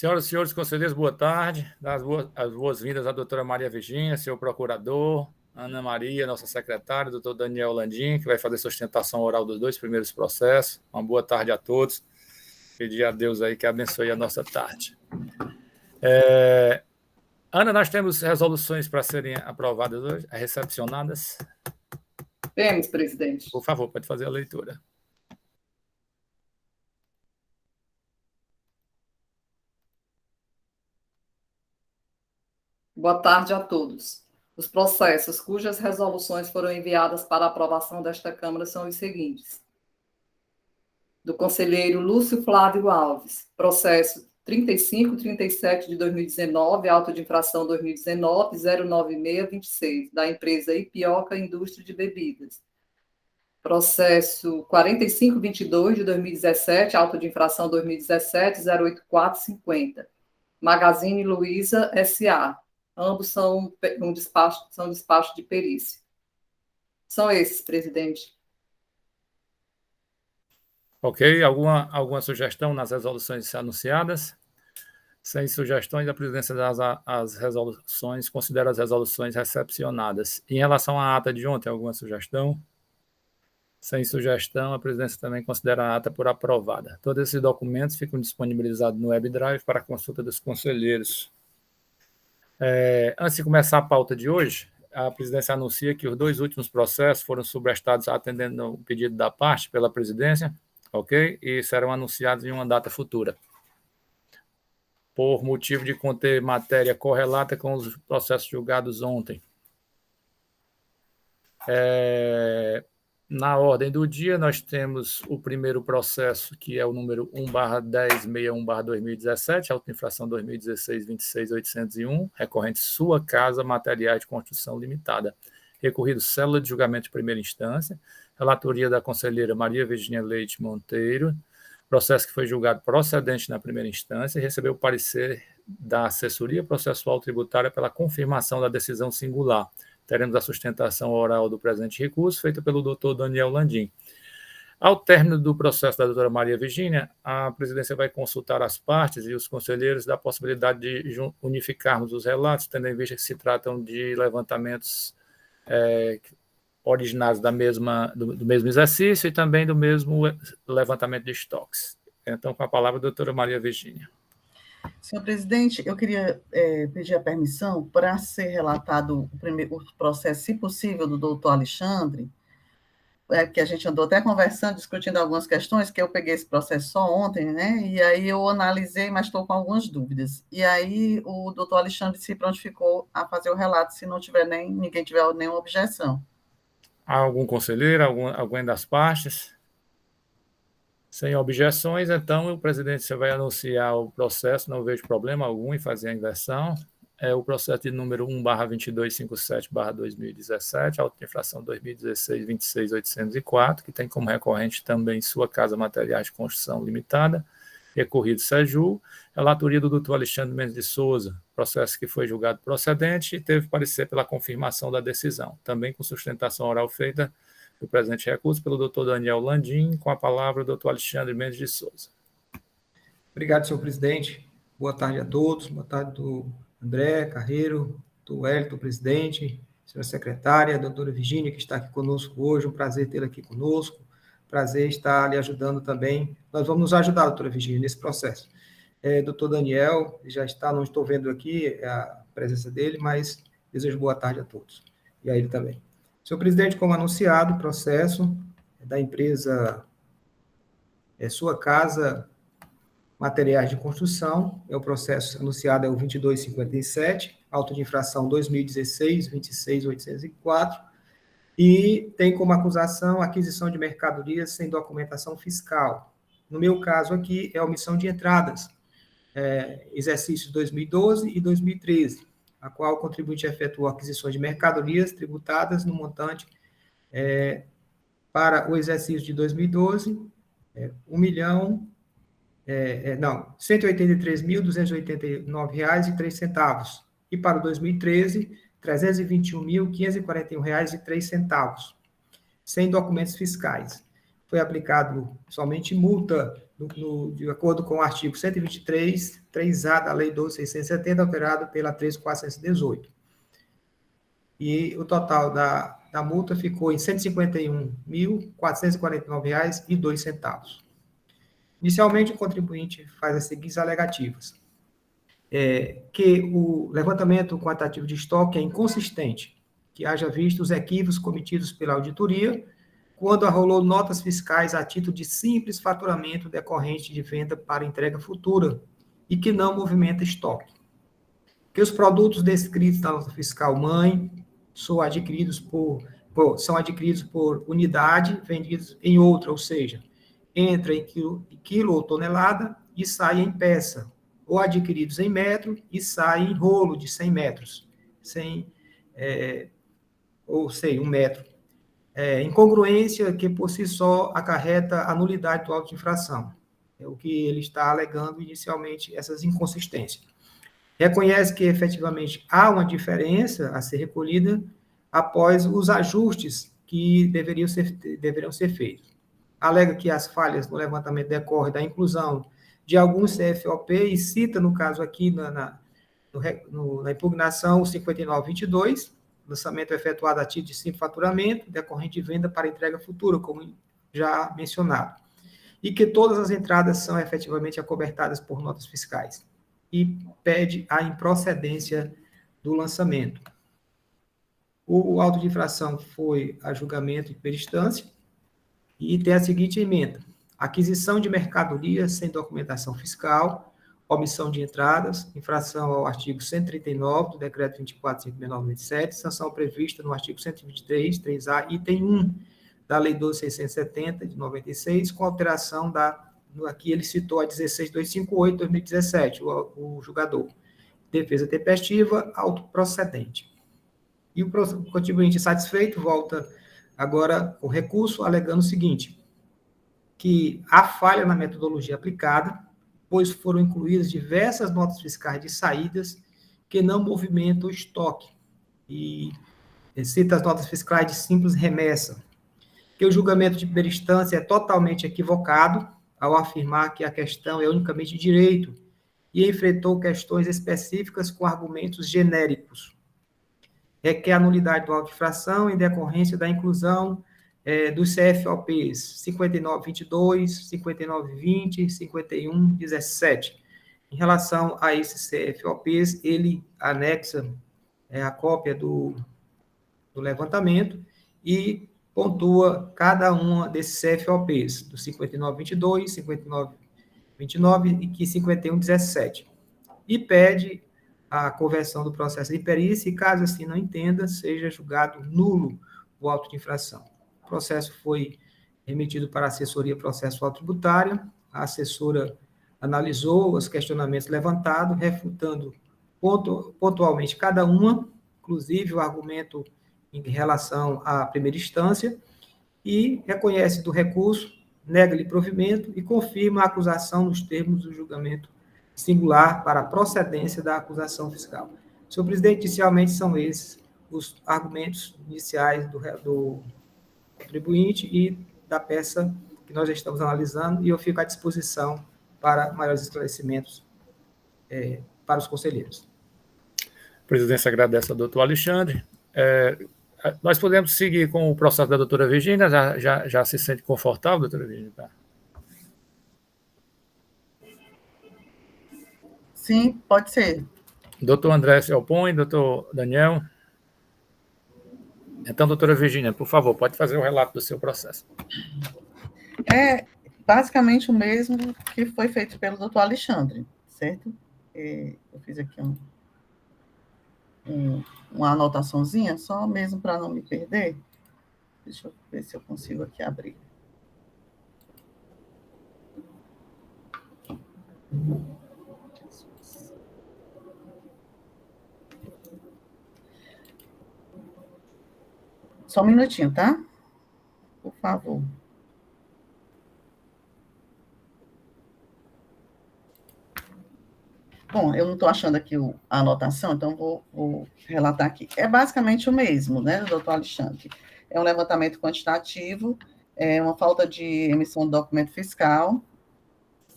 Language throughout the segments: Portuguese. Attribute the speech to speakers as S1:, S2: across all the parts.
S1: Senhoras e senhores conselheiros, boa tarde. As boas-vindas à doutora Maria Virgínia, seu procurador, Ana Maria, nossa secretária, doutor Daniel Landim, que vai fazer sustentação oral dos 2 primeiros processos. Uma boa tarde a todos. Pedir a Deus aí que abençoe a nossa tarde. Ana, nós temos resoluções para serem aprovadas hoje, recepcionadas?
S2: Temos, presidente.
S1: Por favor, pode fazer a leitura.
S2: Boa tarde a todos. Os processos cujas resoluções foram enviadas para aprovação desta Câmara são os seguintes. Do conselheiro Lúcio Flávio Alves, processo 3537 de 2019, auto de infração 2019, 09626, da empresa Ipioca Indústria de Bebidas. Processo 4522 de 2017, auto de infração 2017, 08450, Magazine Luiza S.A., ambos são despacho de perícia. São esses, presidente.
S1: Ok, alguma sugestão nas resoluções anunciadas? Sem sugestões, a presidência das resoluções considera as resoluções recepcionadas. Em relação à ata de ontem, alguma sugestão? Sem sugestão, a presidência também considera a ata por aprovada. Todos esses documentos ficam disponibilizados no WebDrive para consulta dos conselheiros. Antes de começar a pauta de hoje, a presidência anuncia que os 2 últimos processos foram sobrestados atendendo o pedido da parte pela presidência, ok? E serão anunciados em uma data futura, por motivo de conter matéria correlata com os processos julgados ontem. Na ordem do dia, nós temos o primeiro processo, que é o número 1/1061/2017, auto-infração 2016-26801, recorrente Sua Casa Materiais de Construção Limitada. Recorrido célula de julgamento de primeira instância, relatoria da conselheira Maria Virgínia Leite Monteiro, processo que foi julgado procedente na primeira instância e recebeu o parecer da assessoria processual tributária pela confirmação da decisão singular. Teremos a sustentação oral do presente recurso, feita pelo doutor Daniel Landim. Ao término do processo da doutora Maria Virgínia, a presidência vai consultar as partes e os conselheiros da possibilidade de unificarmos os relatos, tendo em vista que se tratam de levantamentos originados do mesmo exercício e também do mesmo levantamento de estoques. Então, com a palavra, a doutora Maria Virgínia.
S3: Senhor presidente, eu queria pedir a permissão para ser relatado o processo, se possível, do doutor Alexandre, porque a gente andou até conversando, discutindo algumas questões, que eu peguei esse processo só ontem, né? E aí eu analisei, mas estou com algumas dúvidas. E aí o doutor Alexandre se prontificou a fazer o relato, se não tiver ninguém tiver nenhuma objeção.
S1: Há algum conselheiro, alguém das partes? Sem objeções, então o presidente vai anunciar o processo, não vejo problema algum em fazer a inversão. É o processo de número 1/2257/2017, auto-infração 2016-26804, que tem como recorrente também Sua Casa Materiais de Construção Limitada, recorrido SEJU, relatoria do doutor Alexandre Mendes de Souza, processo que foi julgado procedente e teve parecer pela confirmação da decisão, também com sustentação oral feita do presente recurso pelo doutor Daniel Landim, com a palavra o doutor Alexandre Mendes de Souza.
S4: Obrigado, senhor presidente. Boa tarde a todos. Boa tarde do André Carreiro, do Wellington, presidente, senhora secretária, a doutora Virgínia, que está aqui conosco hoje. Um prazer tê-la aqui conosco. Prazer estar lhe ajudando também. Nós vamos nos ajudar, doutora Virgínia, nesse processo. Doutor Daniel, já está, não estou vendo aqui a presença dele, mas desejo boa tarde a todos. E a ele também. Senhor presidente, como anunciado, o processo da empresa Sua Casa Materiais de Construção, o processo anunciado é o 2257, auto de infração 2016-26804, e tem como acusação a aquisição de mercadorias sem documentação fiscal. No meu caso aqui, é a omissão de entradas, exercícios 2012 e 2013, a qual o contribuinte efetuou aquisições de mercadorias tributadas no montante para o exercício de 2012, R$ 183.289,03, e para o 2013, R$ 321.541,03, sem documentos fiscais. Foi aplicado somente multa de acordo com o artigo 123, 3A da Lei 12.670, alterado pela 13.418. E o total da multa ficou em R$ 151.449,02. Inicialmente, o contribuinte faz as seguintes alegativas. Que o levantamento quantitativo de estoque é inconsistente, que haja visto os equívocos cometidos pela auditoria, quando arrolou notas fiscais a título de simples faturamento decorrente de venda para entrega futura e que não movimenta estoque. Que os produtos descritos na nota fiscal mãe são adquiridos por unidade, vendidos em outra, ou seja, entra em quilo ou tonelada e sai em peça, ou adquiridos em metro e sai em rolo de 100 metros, ou sei, 1 metro. Incongruência que, por si só, acarreta a nulidade do auto de infração. É o que ele está alegando inicialmente, essas inconsistências. Reconhece que, efetivamente, há uma diferença a ser recolhida após os ajustes que deveriam ser feitos. Alega que as falhas no levantamento decorrem da inclusão de alguns CFOP e cita, no caso aqui, na impugnação 5922, lançamento efetuado a título de simples faturamento, decorrente de venda para entrega futura, como já mencionado, e que todas as entradas são efetivamente acobertadas por notas fiscais, e pede a improcedência do lançamento. O auto de infração foi a julgamento em primeira instância, e tem a seguinte emenda: aquisição de mercadoria sem documentação fiscal, omissão de entradas, infração ao artigo 139 do Decreto 24.569/97, sanção prevista no artigo 123, 3A, item 1 da Lei 12.670, de 96, com alteração aqui ele citou a 16.258, 2017, o julgador. Defesa tempestiva, autoprocedente. E o contribuinte satisfeito volta agora com recurso, alegando o seguinte, que há falha na metodologia aplicada, pois foram incluídas diversas notas fiscais de saídas que não movimentam o estoque. E cita as notas fiscais de simples remessa, que o julgamento de primeira instância é totalmente equivocado ao afirmar que a questão é unicamente direito e enfrentou questões específicas com argumentos genéricos. Requer a nulidade do auto de infração em decorrência da inclusão dos CFOPs 5922, 5920, 5117. Em relação a esses CFOPs, ele anexa a cópia do levantamento e pontua cada uma desses CFOPs, do 5922, 5929 e 5117. E pede a conversão do processo de perícia e, caso assim não entenda, seja julgado nulo o auto de infração. O processo foi remetido para a assessoria processual tributária, a assessora analisou os questionamentos levantados, refutando pontualmente cada uma, inclusive o argumento em relação à primeira instância, e reconhece do recurso, nega-lhe provimento e confirma a acusação nos termos do julgamento singular para a procedência da acusação fiscal. Senhor presidente, inicialmente são esses os argumentos iniciais do contribuinte e da peça que nós já estamos analisando, e eu fico à disposição para maiores esclarecimentos para os conselheiros.
S1: A presidência agradece ao doutor Alexandre. Nós podemos seguir com o processo da doutora Virgínia? Já se sente confortável, doutora Virgínia?
S3: Sim, pode ser.
S1: Doutor André se opõe, doutor Daniel? Então, doutora Virgínia, por favor, pode fazer o relato do seu processo.
S3: É basicamente o mesmo que foi feito pelo doutor Alexandre, certo? Eu fiz aqui uma anotaçãozinha, só mesmo para não me perder. Deixa eu ver se eu consigo aqui abrir. Só um minutinho, tá? Por favor. Bom, eu não estou achando aqui a anotação, então vou relatar aqui. É basicamente o mesmo, né, doutor Alexandre? É um levantamento quantitativo, é uma falta de emissão de documento fiscal,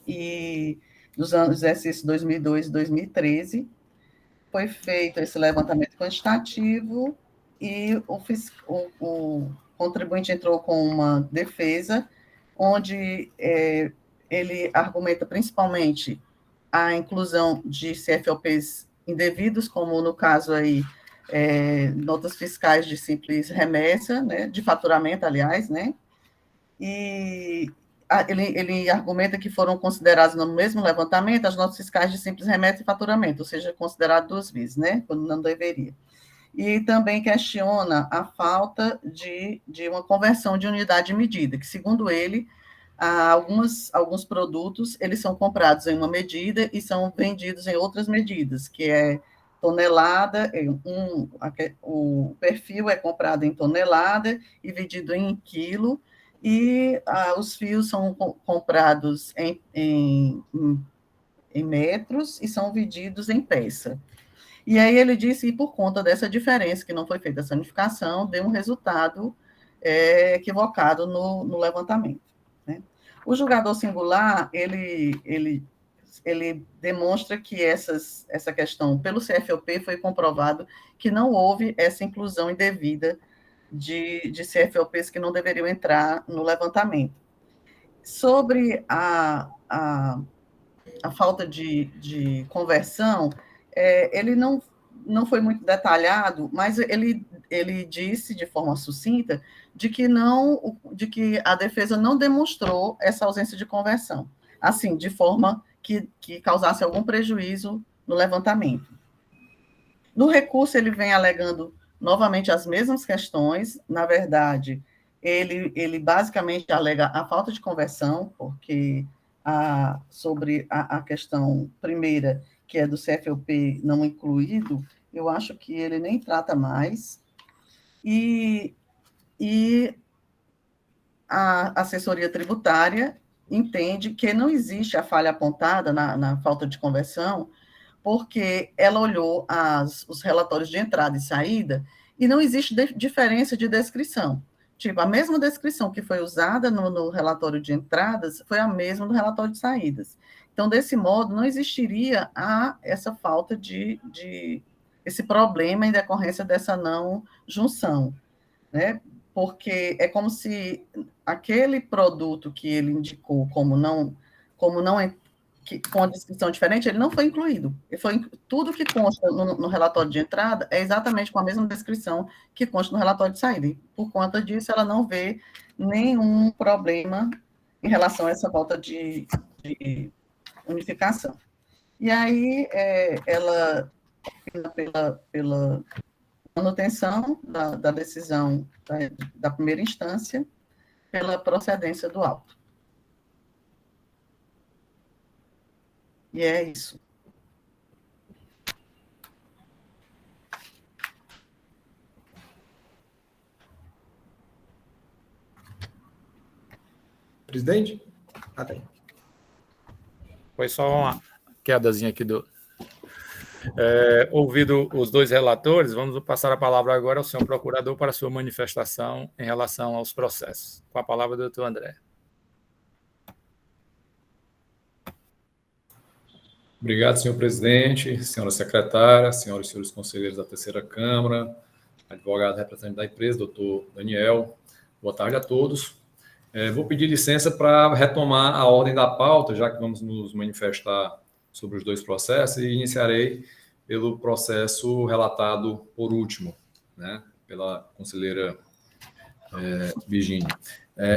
S3: e dos anos exercício 2002 e 2013, foi feito esse levantamento quantitativo e o contribuinte entrou com uma defesa, onde ele argumenta principalmente a inclusão de CFOPs indevidos, como no caso aí, notas fiscais de simples remessa, né, de faturamento, aliás, né, e ele argumenta que foram considerados no mesmo levantamento as notas fiscais de simples remessa e faturamento, ou seja, considerado duas vezes, né, quando não deveria. E também questiona a falta de uma conversão de unidade de medida, que, segundo ele, alguns produtos, eles são comprados em uma medida e são vendidos em outras medidas, que é tonelada, o perfil é comprado em tonelada e vendido em quilo, e os fios são comprados em metros e são vendidos em peça. E aí ele disse que, por conta dessa diferença, que não foi feita essa unificação, deu um resultado equivocado no levantamento. Né? O julgador singular, ele demonstra que essa questão, pelo CFOP, foi comprovado que não houve essa inclusão indevida de CFOPs que não deveriam entrar no levantamento. Sobre a falta de conversão, ele não foi muito detalhado, mas ele disse de forma sucinta de que a defesa não demonstrou essa ausência de conversão, assim, de forma que causasse algum prejuízo no levantamento. No recurso, ele vem alegando novamente as mesmas questões. Na verdade, ele basicamente alega a falta de conversão, porque sobre a questão primeira, que é do CFOP não incluído, eu acho que ele nem trata mais. E a assessoria tributária entende que não existe a falha apontada na falta de conversão, porque ela olhou os relatórios de entrada e saída e não existe diferença de descrição. Tipo, a mesma descrição que foi usada no relatório de entradas foi a mesma no relatório de saídas. Então, desse modo, não existiria essa falta de esse problema em decorrência dessa não junção, né? Porque é como se aquele produto que ele indicou com a descrição diferente, ele não foi incluído. Tudo que consta no relatório de entrada é exatamente com a mesma descrição que consta no relatório de saída. E, por conta disso, ela não vê nenhum problema em relação a essa falta de unificação. E aí, ela, pela manutenção da decisão da primeira instância, pela procedência do auto. E é isso.
S4: Presidente?
S1: Foi só uma quedazinha aqui do... ouvido os dois relatores, vamos passar a palavra agora ao senhor procurador para a sua manifestação em relação aos processos. Com a palavra, doutor André.
S5: Obrigado, senhor presidente, senhora secretária, senhoras e senhores conselheiros da terceira Câmara, advogado representante da empresa, doutor Daniel. Boa tarde a todos. Vou pedir licença para retomar a ordem da pauta, já que vamos nos manifestar sobre os dois processos, e iniciarei pelo processo relatado por último, né, pela conselheira Virgínia.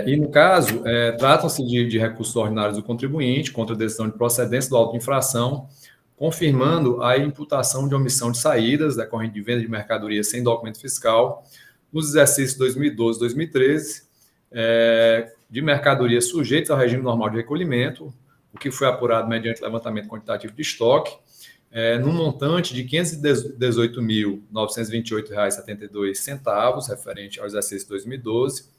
S5: E, no caso, tratam-se de recursos ordinários do contribuinte contra a decisão de procedência do auto de infração, confirmando a imputação de omissão de saídas decorrente de venda de mercadoria sem documento fiscal nos exercícios 2012 e 2013, de mercadorias sujeitas ao regime normal de recolhimento, o que foi apurado mediante levantamento quantitativo de estoque, num montante de R$ 518.928,72, referente ao exercício 2012,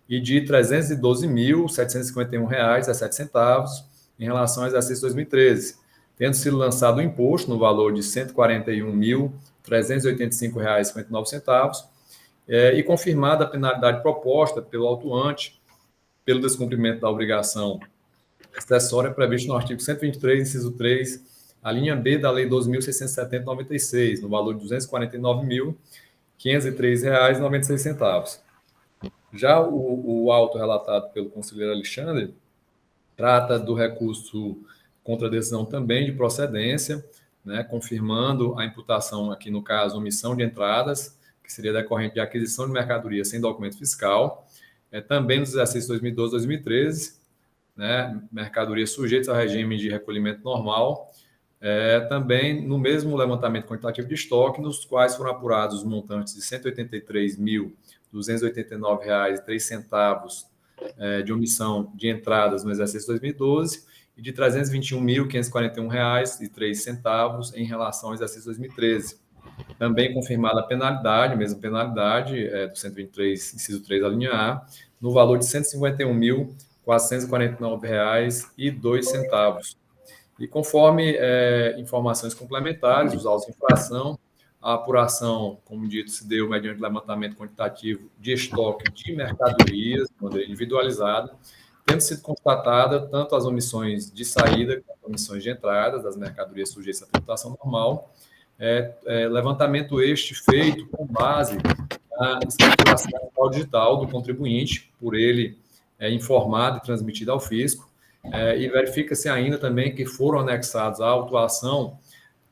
S5: e de R$ 312.751,17 em relação ao exercício 2013, tendo sido lançado o imposto no valor de R$ 141.385,59, e confirmada a penalidade proposta pelo autuante pelo descumprimento da obrigação acessória prevista no artigo 123, inciso 3, a linha B da Lei 2.670/96, no valor de R$ 249.503,96. Já o auto relatado pelo conselheiro Alexandre trata do recurso contra a decisão também de procedência, né, confirmando a imputação, aqui no caso, omissão de entradas, que seria decorrente de aquisição de mercadoria sem documento fiscal, também nos exercícios 2012 e 2013, né, mercadorias sujeitas ao regime de recolhimento normal, também no mesmo levantamento quantitativo de estoque, nos quais foram apurados os montantes de R$ 183.289,03 de omissão de entradas no exercício 2012 e de R$ 321.541,03 em relação ao exercício 2013. Também confirmada a penalidade, mesma penalidade, do 123, inciso 3, a linha A, no valor de R$ 151.449,02. E conforme informações complementares, os autos de infração, a apuração, como dito, se deu mediante levantamento quantitativo de estoque de mercadorias, de maneira individualizada, tendo sido constatada tanto as omissões de saída quanto as omissões de entrada das mercadorias sujeitas à tributação normal, levantamento este feito com base na escrituração digital do contribuinte, por ele informado e transmitido ao fisco, e verifica-se ainda também que foram anexados à autuação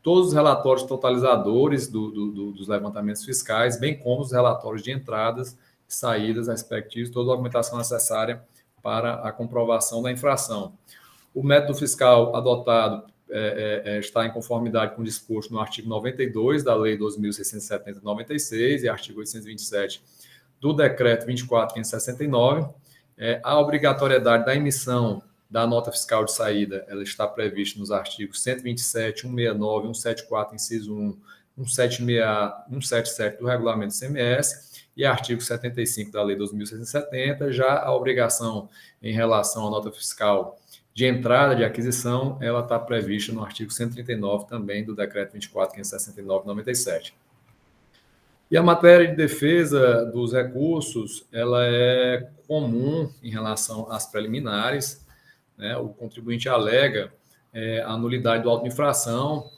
S5: todos os relatórios totalizadores dos levantamentos fiscais, bem como os relatórios de entradas e saídas respectivos, toda a documentação necessária para a comprovação da infração. O método fiscal adotado está em conformidade com o disposto no artigo 92 da Lei 2.670/96 e artigo 827 do Decreto 24.569. A obrigatoriedade da emissão da nota fiscal de saída, ela está prevista nos artigos 127, 169, 174, inciso 1, 177 do Regulamento do ICMS e artigo 75 da Lei 2.670. Já a obrigação em relação à nota fiscal de entrada de aquisição, ela está prevista no artigo 139 também do Decreto 24.569/97. E a matéria de defesa dos recursos, ela é comum em relação às preliminares, né? O contribuinte alega a nulidade do auto de infração,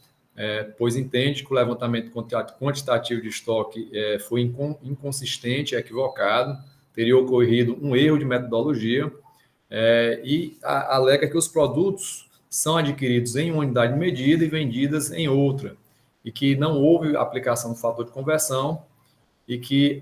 S5: pois entende que o levantamento quantitativo de estoque foi inconsistente, equivocado, teria ocorrido um erro de metodologia, e alega que os produtos são adquiridos em uma unidade de medida e vendidas em outra, e que não houve aplicação do fator de conversão, e que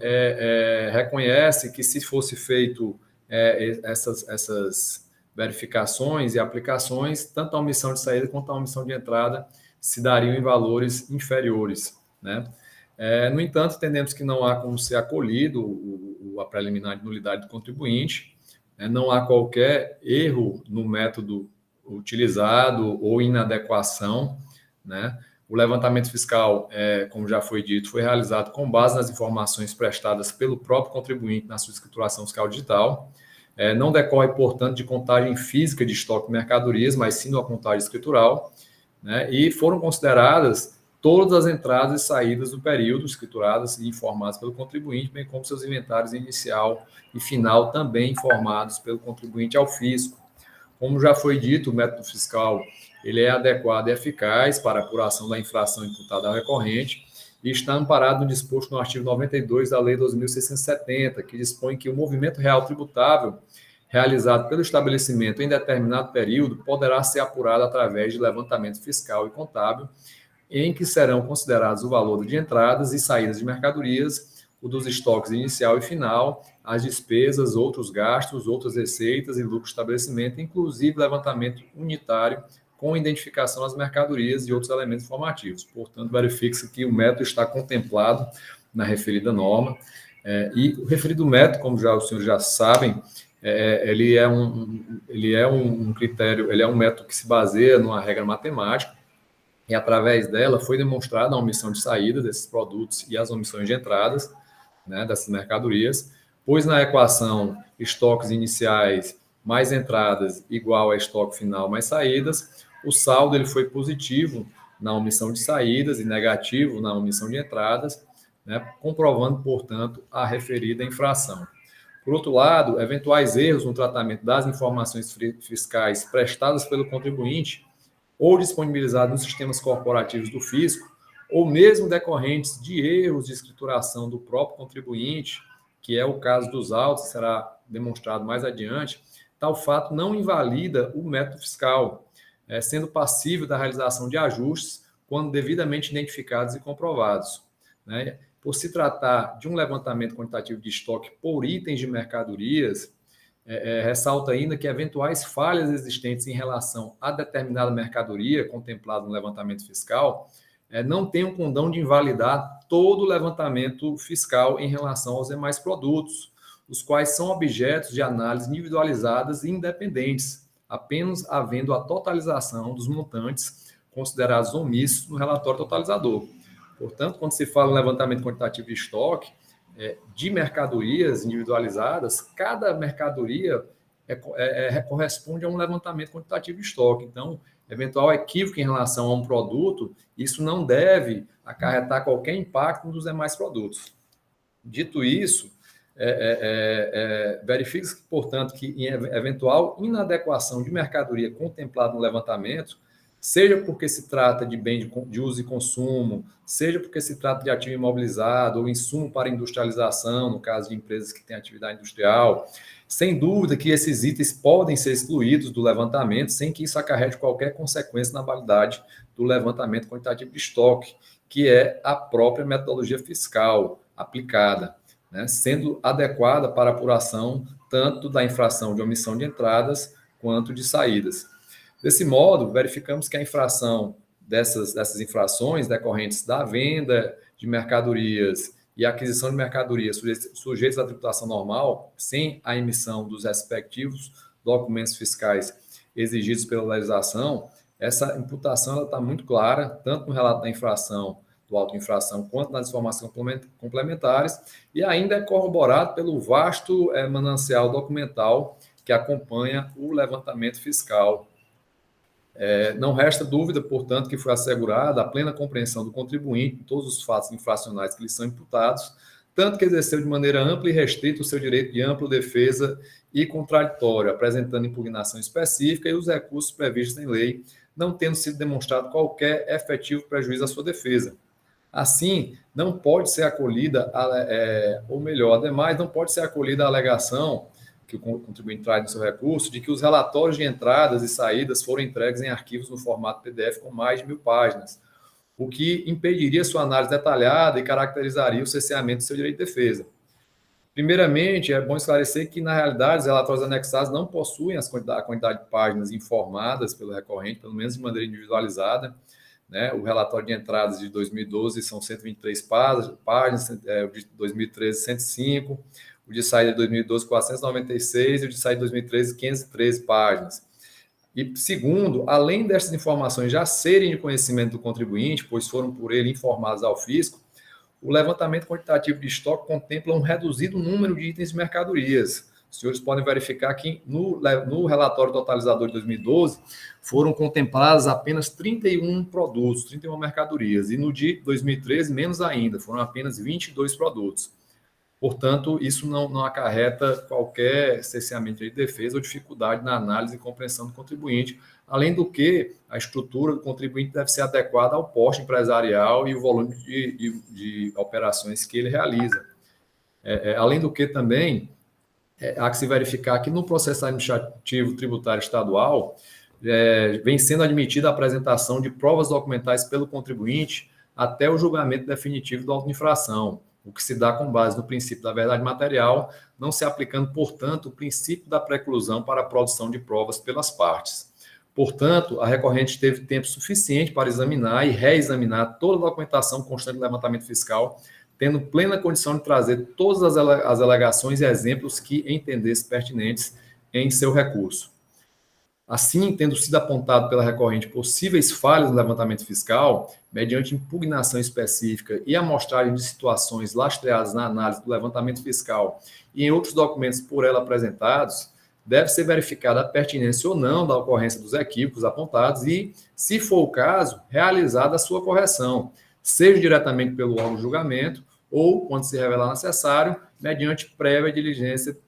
S5: reconhece que se fosse feito essas verificações e aplicações, tanto a omissão de saída quanto a omissão de entrada se dariam em valores inferiores, né? No entanto, entendemos que não há como ser acolhido a preliminar de nulidade do contribuinte, não há qualquer erro no método utilizado ou inadequação, né? O levantamento fiscal, como já foi dito, foi realizado com base nas informações prestadas pelo próprio contribuinte na sua escrituração fiscal digital. Não decorre, portanto, de contagem física de estoque de mercadorias, mas sim de uma contagem escritural, né? E foram consideradas todas as entradas e saídas do período, escrituradas e informadas pelo contribuinte, bem como seus inventários inicial e final, também informados pelo contribuinte ao fisco. Como já foi dito, o método fiscal ele é adequado e eficaz para a apuração da infração imputada ao recorrente e está amparado no disposto no artigo 92 da Lei 2.670, que dispõe que o movimento real tributável realizado pelo estabelecimento em determinado período poderá ser apurado através de levantamento fiscal e contábil, em que serão considerados o valor de entradas e saídas de mercadorias, o dos estoques inicial e final, as despesas, outros gastos, outras receitas e lucro do estabelecimento, inclusive levantamento unitário com identificação das mercadorias e outros elementos informativos. Portanto, verifica-se que o método está contemplado na referida norma. E o referido método, como já os senhores já sabem, ele é um critério, ele é um método que se baseia numa regra matemática, e através dela foi demonstrada a omissão de saída desses produtos e as omissões de entradas, né, dessas mercadorias, pois na equação estoques iniciais mais entradas igual a estoque final mais saídas, o saldo ele foi positivo na omissão de saídas e negativo na omissão de entradas, né, comprovando, portanto, a referida infração. Por outro lado, eventuais erros no tratamento das informações fiscais prestadas pelo contribuinte ou disponibilizadas nos sistemas corporativos do fisco, ou mesmo decorrentes de erros de escrituração do próprio contribuinte, que é o caso dos autos, será demonstrado mais adiante, tal fato não invalida o método fiscal, sendo passível da realização de ajustes quando devidamente identificados e comprovados, né? Por se tratar de um levantamento quantitativo de estoque por itens de mercadorias, ressalta ainda que eventuais falhas existentes em relação a determinada mercadoria contemplada no levantamento fiscal não tem um condão de invalidar todo o levantamento fiscal em relação aos demais produtos, os quais são objetos de análise individualizadas e independentes, apenas havendo a totalização dos montantes considerados omissos no relatório totalizador. Portanto, quando se fala em levantamento quantitativo de estoque, de mercadorias individualizadas, cada mercadoria corresponde a um levantamento quantitativo de estoque. Então, eventual equívoco em relação a um produto, isso não deve acarretar qualquer impacto nos demais produtos. Dito isso, verifica-se, portanto, que em eventual inadequação de mercadoria contemplada no levantamento, seja porque se trata de bem de uso e consumo, seja porque se trata de ativo imobilizado ou insumo para industrialização, no caso de empresas que têm atividade industrial, sem dúvida que esses itens podem ser excluídos do levantamento sem que isso acarrete qualquer consequência na validade do levantamento quantitativo de estoque, que é a própria metodologia fiscal aplicada, né, sendo adequada para a apuração tanto da infração de omissão de entradas quanto de saídas. Desse modo, verificamos que a infração dessas infrações decorrentes da venda de mercadorias e aquisição de mercadorias sujeitas à tributação normal, sem a emissão dos respectivos documentos fiscais exigidos pela legislação, essa imputação está muito clara, tanto no relato da infração, do auto de infração, quanto nas informações complementares, e ainda é corroborado pelo vasto manancial documental que acompanha o levantamento fiscal. Não resta dúvida, portanto, que foi assegurada a plena compreensão do contribuinte em todos os fatos infracionais que lhe são imputados, tanto que exerceu de maneira ampla e restrita o seu direito de ampla defesa e contraditório, apresentando impugnação específica e os recursos previstos em lei, não tendo sido demonstrado qualquer efetivo prejuízo à sua defesa. Assim, não pode ser acolhida, ou melhor, ademais, não pode ser acolhida a alegação que o contribuinte traz no seu recurso, de que os relatórios de entradas e saídas foram entregues em arquivos no formato PDF com mais de 1000 páginas, o que impediria sua análise detalhada e caracterizaria o cerceamento do seu direito de defesa. Primeiramente, é bom esclarecer que, na realidade, os relatórios anexados não possuem a quantidade de páginas informadas pelo recorrente, pelo menos de maneira individualizada, né? O relatório de entradas de 2012 são 123 páginas, o de 2013, 105, o de saída de 2012, 496, e o de saída de 2013, 513 páginas. E, segundo, além dessas informações já serem de conhecimento do contribuinte, pois foram por ele informados ao fisco, o levantamento quantitativo de estoque contempla um reduzido número de itens de mercadorias. Os senhores podem verificar que no relatório totalizador de 2012 foram contemplados apenas 31 produtos, 31 mercadorias, e no de 2013 menos ainda, foram apenas 22 produtos. Portanto, isso não acarreta qualquer cerceamento de defesa ou dificuldade na análise e compreensão do contribuinte, além do que a estrutura do contribuinte deve ser adequada ao porte empresarial e o volume de operações que ele realiza. Além do que também, há que se verificar que no processo administrativo tributário estadual vem sendo admitida a apresentação de provas documentais pelo contribuinte até o julgamento definitivo do auto de infração, o que se dá com base no princípio da verdade material, não se aplicando, portanto, o princípio da preclusão para a produção de provas pelas partes. Portanto, a recorrente teve tempo suficiente para examinar e reexaminar toda a documentação constante do levantamento fiscal, tendo plena condição de trazer todas as alegações e exemplos que entendesse pertinentes em seu recurso. Assim, tendo sido apontado pela recorrente possíveis falhas no levantamento fiscal, mediante impugnação específica e amostragem de situações lastreadas na análise do levantamento fiscal e em outros documentos por ela apresentados, deve ser verificada a pertinência ou não da ocorrência dos equívocos apontados e, se for o caso, realizada a sua correção, seja diretamente pelo órgão de julgamento ou, quando se revelar necessário, mediante prévia diligência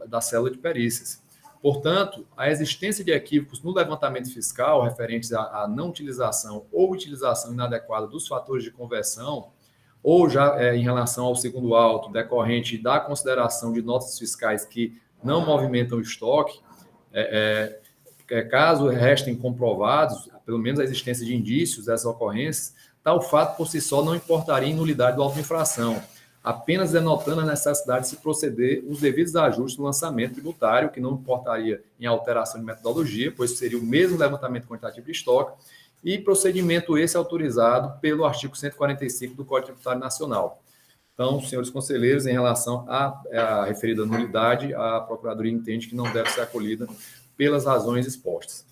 S5: da célula de perícias. Portanto, a existência de equívocos no levantamento fiscal referentes à não utilização ou utilização inadequada dos fatores de conversão, ou já em relação ao segundo auto, decorrente da consideração de notas fiscais que não movimentam o estoque, caso restem comprovados, pelo menos a existência de indícios dessas ocorrências, tal fato por si só não importaria em nulidade do auto de infração, apenas denotando a necessidade de se proceder os devidos ajustes no lançamento tributário, que não importaria em alteração de metodologia, pois seria o mesmo levantamento quantitativo de estoque, e procedimento esse autorizado pelo artigo 145 do Código Tributário Nacional. Então, senhores conselheiros, em relação à referida nulidade, a Procuradoria entende que não deve ser acolhida pelas razões expostas.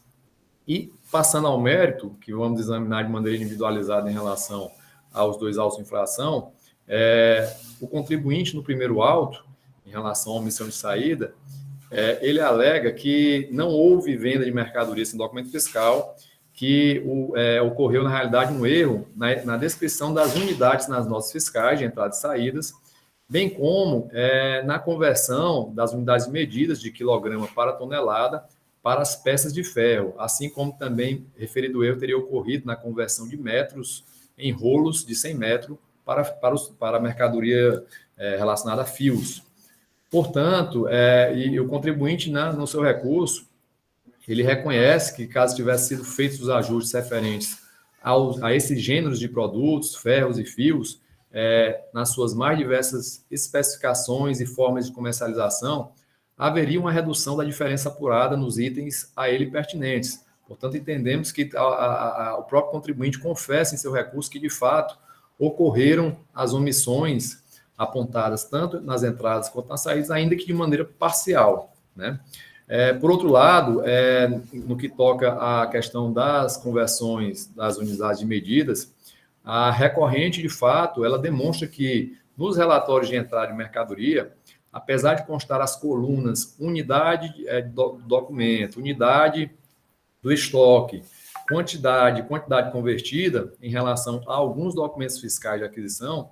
S5: E, passando ao mérito, que vamos examinar de maneira individualizada em relação aos dois autos de infração, o contribuinte no primeiro auto, em relação à omissão de saída, ele alega que não houve venda de mercadoria sem documento fiscal, que ocorreu, na realidade, um erro na descrição das unidades nas notas fiscais de entradas e saídas, bem como na conversão das unidades medidas de quilograma para tonelada para as peças de ferro, assim como também, referido erro, teria ocorrido na conversão de metros em rolos de 100 metros para a mercadoria relacionada a fios. Portanto, e o contribuinte, no seu recurso, ele reconhece que, caso tivessem sido feitos os ajustes referentes a esses gêneros de produtos, ferros e fios, nas suas mais diversas especificações e formas de comercialização, haveria uma redução da diferença apurada nos itens a ele pertinentes. Portanto, entendemos que o próprio contribuinte confessa em seu recurso que, de fato, ocorreram as omissões apontadas tanto nas entradas quanto nas saídas, ainda que de maneira parcial, né? Por outro lado, no que toca à questão das conversões das unidades de medidas, a recorrente, de fato, ela demonstra que, nos relatórios de entrada de mercadoria, apesar de constar as colunas unidade do documento, unidade do estoque, quantidade convertida em relação a alguns documentos fiscais de aquisição,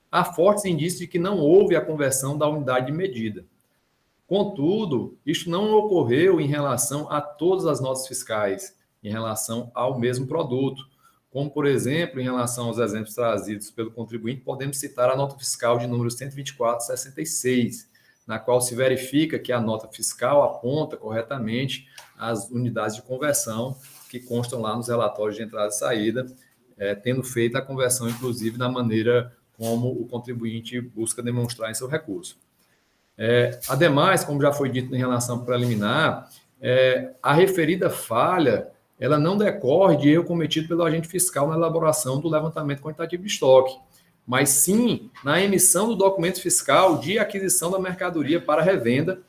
S5: há fortes indícios de que não houve a conversão da unidade de medida. Contudo, isto não ocorreu em relação a todas as notas fiscais, em relação ao mesmo produto. Como, por exemplo, em relação aos exemplos trazidos pelo contribuinte, podemos citar a nota fiscal de número 124/66, na qual se verifica que a nota fiscal aponta corretamente as unidades de conversão que constam lá nos relatórios de entrada e saída, tendo feito a conversão, inclusive, da maneira como o contribuinte busca demonstrar em seu recurso. Ademais, como já foi dito em relação preliminar, a referida falha, ela não decorre de erro cometido pelo agente fiscal na elaboração do levantamento quantitativo de estoque, mas sim na emissão do documento fiscal de aquisição da mercadoria para revenda,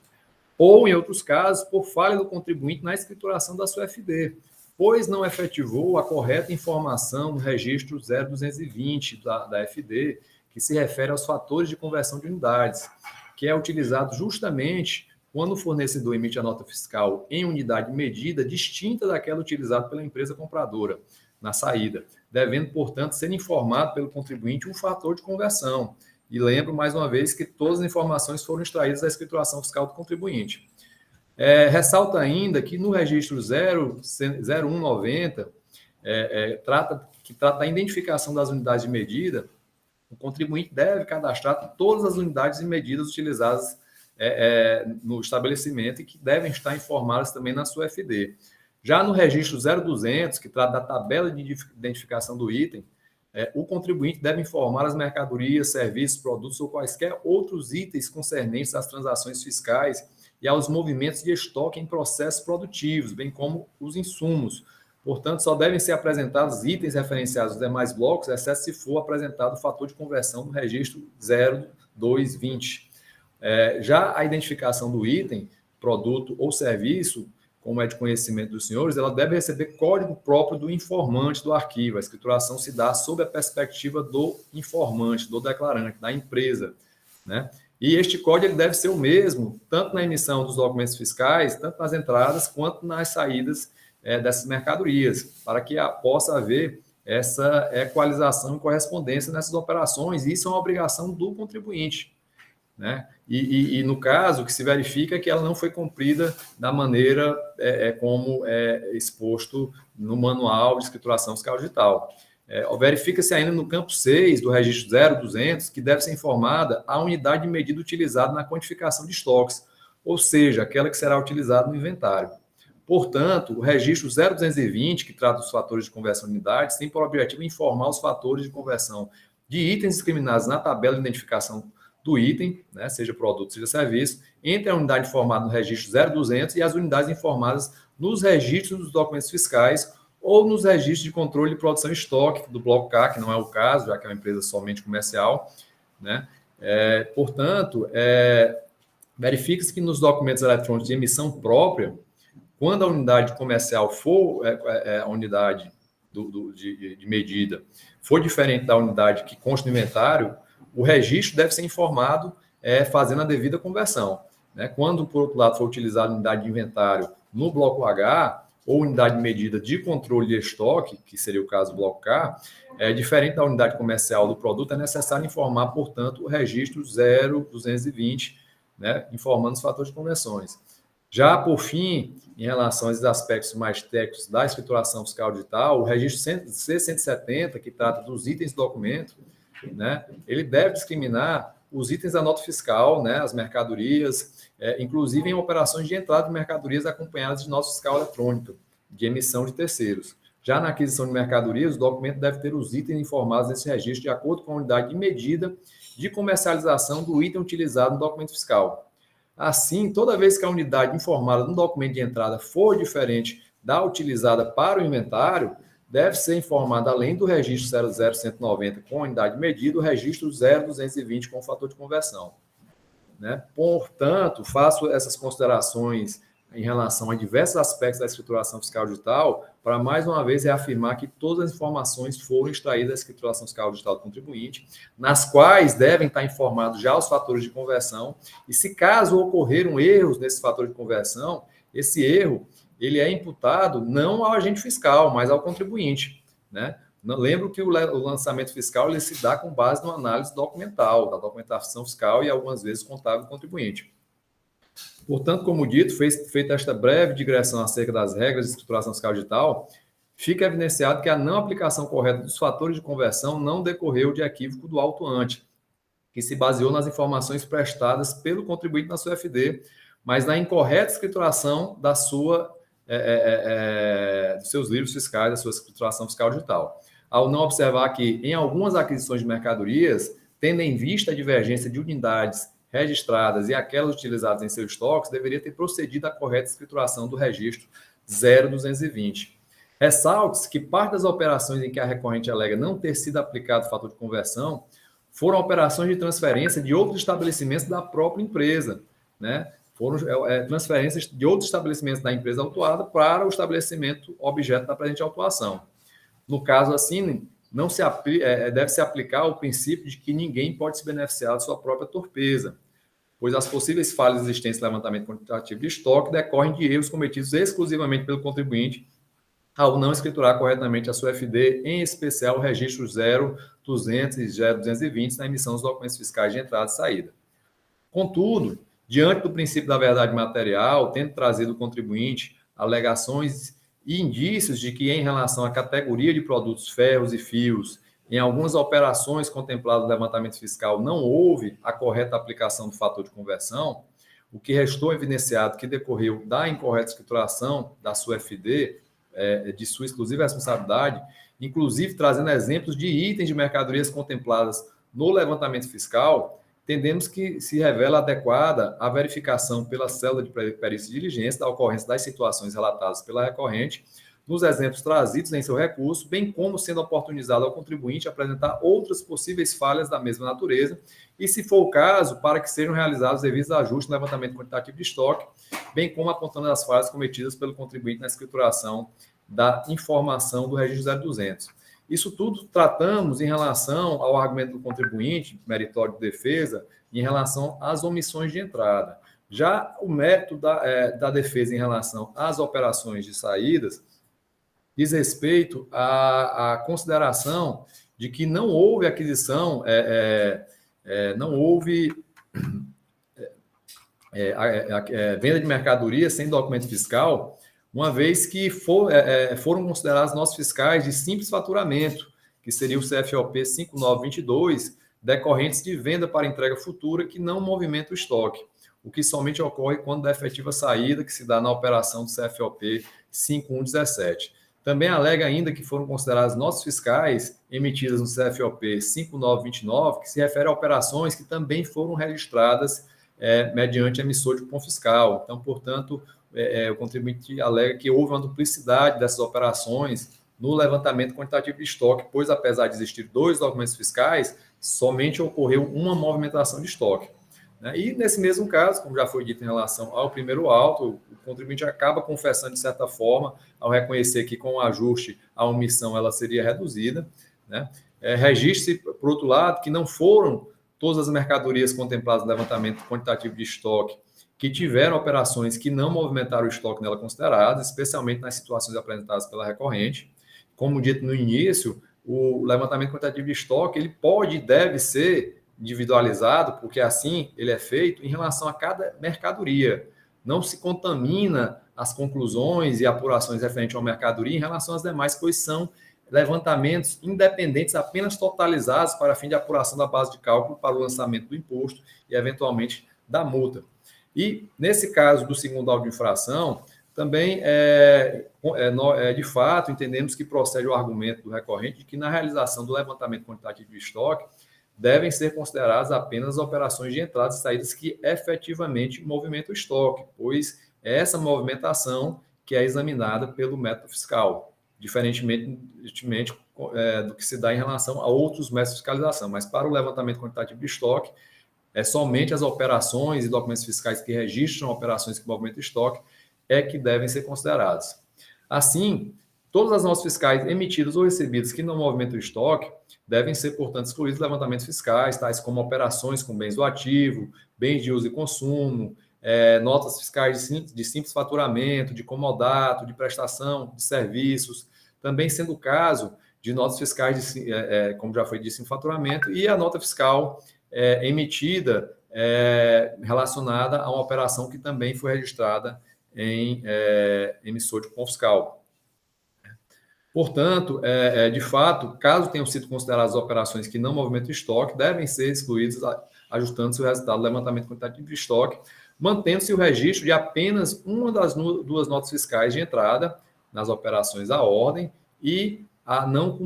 S5: ou, em outros casos, por falha do contribuinte na escrituração da sua FD, pois não efetivou a correta informação no registro 0220 da FD, que se refere aos fatores de conversão de unidades, que é utilizado justamente quando o fornecedor emite a nota fiscal em unidade medida distinta daquela utilizada pela empresa compradora na saída, devendo, portanto, ser informado pelo contribuinte um fator de conversão. E lembro, mais uma vez, que todas as informações foram extraídas da escrituração fiscal do contribuinte. Ressalta ainda que no registro 0190, que trata da identificação das unidades de medida, o contribuinte deve cadastrar todas as unidades e medidas utilizadas no estabelecimento e que devem estar informadas também na sua FD. Já no registro 0200, que trata da tabela de identificação do item, o contribuinte deve informar as mercadorias, serviços, produtos ou quaisquer outros itens concernentes às transações fiscais e aos movimentos de estoque em processos produtivos, bem como os insumos. Portanto, só devem ser apresentados itens referenciados aos demais blocos, exceto se for apresentado o fator de conversão no registro 0220. Já a identificação do item, produto ou serviço, como é de conhecimento dos senhores, ela deve receber código próprio do informante do arquivo. A escrituração se dá sob a perspectiva do informante, do declarante, da empresa, né? E este código ele deve ser o mesmo, tanto na emissão dos documentos fiscais, tanto nas entradas, quanto nas saídas dessas mercadorias, para que possa haver essa equalização e correspondência nessas operações, e isso é uma obrigação do contribuinte, né? e, no caso, o que se verifica é que ela não foi cumprida da maneira como é exposto no Manual de Escrituração Fiscal Digital. Verifica-se ainda no campo 6 do registro 0200 que deve ser informada a unidade de medida utilizada na quantificação de estoques, ou seja, aquela que será utilizada no inventário. Portanto, o registro 0220, que trata dos fatores de conversão de unidades, tem por objetivo informar os fatores de conversão de itens discriminados na tabela de identificação do item, né, seja produto, seja serviço, entre a unidade informada no registro 0200 e as unidades informadas nos registros dos documentos fiscais ou nos registros de controle de produção e estoque do bloco K, que não é o caso, já que é uma empresa somente comercial, né? Portanto, verifica-se que nos documentos eletrônicos de emissão própria, quando a unidade comercial for a unidade de medida for diferente da unidade que consta no inventário, o registro deve ser informado fazendo a devida conversão, né? Quando, por outro lado, for utilizada a unidade de inventário no bloco H ou unidade de medida de controle de estoque, que seria o caso do bloco K, diferente da unidade comercial do produto, é necessário informar, portanto, o registro 0220, né, informando os fatores de conversões. Já, por fim, em relação aos aspectos mais técnicos da escrituração fiscal digital, o registro C170, que trata dos itens do documento, né, ele deve discriminar os itens da nota fiscal, né, as mercadorias, inclusive em operações de entrada de mercadorias acompanhadas de nota fiscal eletrônica, de emissão de terceiros. Já na aquisição de mercadorias, o documento deve ter os itens informados nesse registro de acordo com a unidade de medida de comercialização do item utilizado no documento fiscal. Assim, toda vez que a unidade informada no documento de entrada for diferente da utilizada para o inventário, deve ser informada, além do registro 00190 com a unidade de medida, o registro 0220 com o fator de conversão, né? Portanto, faço essas considerações em relação a diversos aspectos da escrituração fiscal digital para, mais uma vez, reafirmar que todas as informações foram extraídas da escrituração fiscal digital do contribuinte, nas quais devem estar informados já os fatores de conversão, e se caso ocorreram erros nesses fatores de conversão, esse erro ele é imputado não ao agente fiscal, mas ao contribuinte, né? Lembro que o lançamento fiscal ele se dá com base numa análise documental, da documentação fiscal e, algumas vezes, contábil do contribuinte. Portanto, como dito, feita esta breve digressão acerca das regras de escrituração fiscal digital, fica evidenciado que a não aplicação correta dos fatores de conversão não decorreu de equívoco do autuante, que se baseou nas informações prestadas pelo contribuinte na sua FD, mas na incorreta escrituração dos seus livros fiscais, da sua escrituração fiscal digital. Ao não observar que, em algumas aquisições de mercadorias, tendo em vista a divergência de unidades registradas e aquelas utilizadas em seus estoques, deveria ter procedido à correta escrituração do registro 0220. Ressalte-se que parte das operações em que a recorrente alega não ter sido aplicado o fator de conversão foram operações de transferência de outros estabelecimentos da própria empresa, né? Foram transferências de outros estabelecimentos da empresa autuada para o estabelecimento objeto da presente autuação. No caso assim, deve-se aplicar o princípio de que ninguém pode se beneficiar de sua própria torpeza, pois as possíveis falhas existentes no levantamento quantitativo de estoque decorrem de erros cometidos exclusivamente pelo contribuinte ao não escriturar corretamente a sua FD, em especial o registro 0200 e 0220 na emissão dos documentos fiscais de entrada e saída. Contudo, diante do princípio da verdade material, tendo trazido o contribuinte alegações e indícios de que, em relação à categoria de produtos ferros e fios, em algumas operações contempladas no levantamento fiscal não houve a correta aplicação do fator de conversão, o que restou evidenciado que decorreu da incorreta escrituração da sua FD, de sua exclusiva responsabilidade, inclusive trazendo exemplos de itens de mercadorias contempladas no levantamento fiscal, entendemos que se revela adequada a verificação pela célula de perícia e diligência da ocorrência das situações relatadas pela recorrente, nos exemplos trazidos em seu recurso, bem como sendo oportunizado ao contribuinte apresentar outras possíveis falhas da mesma natureza, e, se for o caso, para que sejam realizados devidos ajustes no levantamento quantitativo de estoque, bem como apontando as falhas cometidas pelo contribuinte na escrituração da informação do registro 0200. Isso tudo tratamos em relação ao argumento do contribuinte, meritório de defesa, em relação às omissões de entrada. Já o mérito da defesa em relação às operações de saídas diz respeito à consideração de que não houve aquisição, não houve venda de mercadoria sem documento fiscal, uma vez que foram considerados nossos fiscais de simples faturamento, que seria o CFOP 5922, decorrentes de venda para entrega futura que não movimenta o estoque, o que somente ocorre quando da efetiva saída que se dá na operação do CFOP 5117. Também alega ainda que foram considerados notas fiscais emitidas no CFOP 5929, que se refere a operações que também foram registradas mediante emissor de cupom fiscal. Então, portanto, o contribuinte alega que houve uma duplicidade dessas operações no levantamento quantitativo de estoque, pois, apesar de existir 2 documentos fiscais, somente ocorreu uma movimentação de estoque. E, nesse mesmo caso, como já foi dito em relação ao primeiro auto, o contribuinte acaba confessando, de certa forma, ao reconhecer que, com o ajuste, a omissão ela seria reduzida. Registre-se, por outro lado, que não foram todas as mercadorias contempladas no levantamento quantitativo de estoque que tiveram operações que não movimentaram o estoque nela consideradas, especialmente nas situações apresentadas pela recorrente. Como dito no início, o levantamento quantitativo de estoque ele pode e deve ser individualizado, porque assim ele é feito em relação a cada mercadoria. Não se contamina as conclusões e apurações referentes à mercadoria em relação às demais, pois são levantamentos independentes apenas totalizados para fim de apuração da base de cálculo para o lançamento do imposto e, eventualmente, da multa. E, nesse caso do segundo auto de infração, também, de fato, entendemos que procede o argumento do recorrente de que, na realização do levantamento quantitativo de estoque, devem ser consideradas apenas operações de entradas e saídas que efetivamente movimentam o estoque, pois é essa movimentação que é examinada pelo método fiscal, diferentemente do que se dá em relação a outros métodos de fiscalização. Mas para o levantamento quantitativo de estoque, é somente as operações e documentos fiscais que registram operações que movimentam estoque é que devem ser considerados. Assim, todas as notas fiscais emitidas ou recebidas que não movimentam o estoque devem ser, portanto, excluídos dos levantamentos fiscais, tais como operações com bens do ativo, bens de uso e consumo, notas fiscais de simples faturamento, de comodato, de prestação de serviços, também sendo o caso de notas fiscais, como já foi dito, em faturamento, e a nota fiscal emitida relacionada a uma operação que também foi registrada em emissor de cupom fiscal. Portanto, de fato, caso tenham sido consideradas operações que não movimentam estoque, devem ser excluídas, ajustando-se o resultado do levantamento quantitativo de estoque, mantendo-se o registro de apenas uma das 2 notas fiscais de entrada nas operações à ordem e a não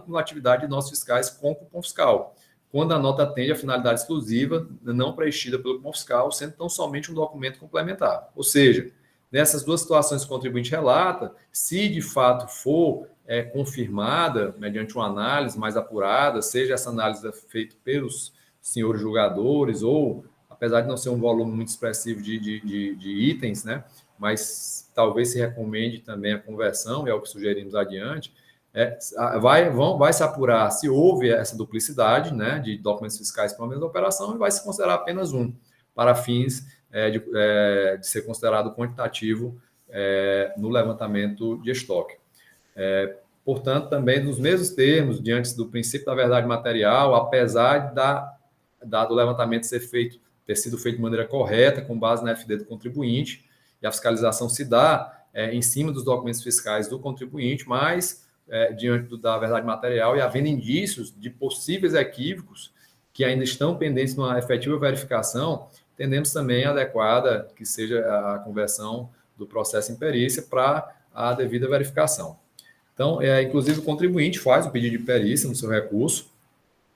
S5: cumulatividade de notas fiscais com cupom fiscal, quando a nota atende a finalidade exclusiva não preenchida pelo cupom fiscal, sendo tão somente um documento complementar. Ou seja, nessas 2 situações que o contribuinte relata, se de fato for confirmada, mediante uma análise mais apurada, seja essa análise feita pelos senhores julgadores, ou, apesar de não ser um volume muito expressivo de itens, mas talvez se recomende também a conversão, é o que sugerimos adiante, vai se apurar se houve essa duplicidade de documentos fiscais para a mesma operação e vai se considerar apenas um, para fins de ser considerado quantitativo no levantamento de estoque. Portanto, também nos mesmos termos, diante do princípio da verdade material, apesar do levantamento ter sido feito de maneira correta, com base na FD do contribuinte, e a fiscalização se dá em cima dos documentos fiscais do contribuinte, mas diante da verdade material e havendo indícios de possíveis equívocos que ainda estão pendentes de uma efetiva verificação, entendemos também adequada que seja a conversão do processo em perícia para a devida verificação. Então, inclusive, o contribuinte faz o pedido de perícia no seu recurso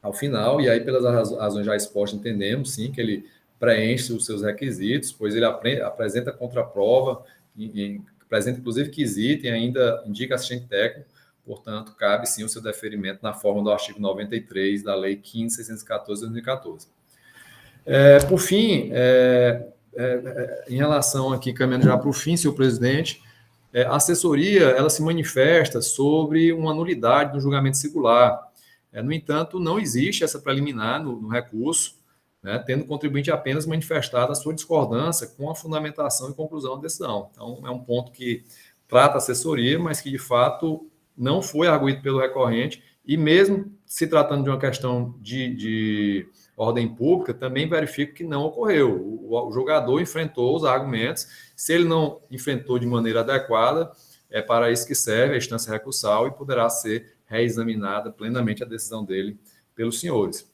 S5: ao final, e aí, pelas razões já expostas, entendemos, sim, que ele preenche os seus requisitos, pois ele apresenta contraprova, apresenta, inclusive, quesito e ainda indica assistente técnico, portanto, cabe, sim, o seu deferimento na forma do artigo 93 da Lei 15.614 de 2014. Por fim, em relação aqui, caminhando já para o fim, senhor presidente, a assessoria ela se manifesta sobre uma nulidade do julgamento singular. No entanto, não existe essa preliminar no recurso, tendo o contribuinte apenas manifestado a sua discordância com a fundamentação e conclusão da decisão. Então, é um ponto que trata a assessoria, mas que, de fato, não foi arguído pelo recorrente E mesmo se tratando de uma questão de ordem pública, também verifico que não ocorreu. O julgador enfrentou os argumentos. Se ele não enfrentou de maneira adequada, é para isso que serve a instância recursal e poderá ser reexaminada plenamente a decisão dele pelos senhores.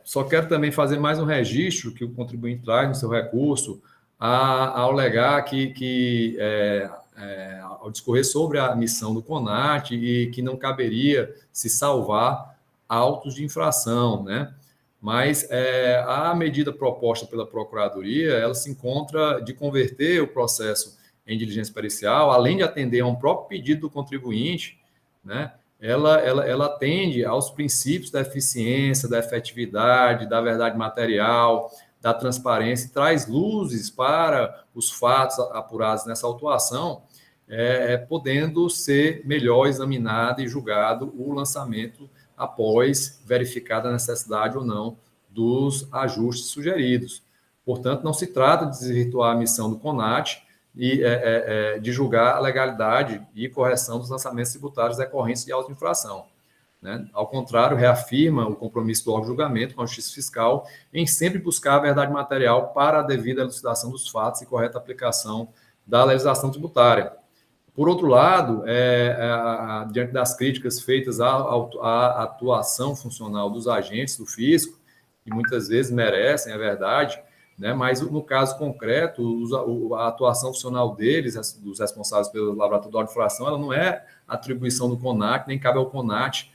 S5: Só quero também fazer mais um registro que o contribuinte traz no seu recurso ao alegar ao discorrer sobre a missão do CONAT e que não caberia se salvar autos de infração, né? Mas a medida proposta pela Procuradoria, ela se encontra de converter o processo em diligência pericial, além de atender a um próprio pedido do contribuinte, né? Ela atende aos princípios da eficiência, da efetividade, da verdade material, da transparência, e traz luzes para os fatos apurados nessa autuação, podendo ser melhor examinado e julgado o lançamento após verificada a necessidade ou não dos ajustes sugeridos. Portanto, não se trata de desvirtuar a missão do CONAT e de julgar a legalidade e correção dos lançamentos tributários decorrentes de auto-infração, né? Ao contrário, reafirma o compromisso do órgão de julgamento com a Justiça Fiscal em sempre buscar a verdade material para a devida elucidação dos fatos e correta aplicação da legislação tributária. Por outro lado, diante das críticas feitas à atuação funcional dos agentes do fisco, que muitas vezes merecem, é verdade, né? Mas no caso concreto, a atuação funcional deles, dos responsáveis pelo laboratório de auto-infração, ela não é atribuição do CONAT, nem cabe ao CONAT,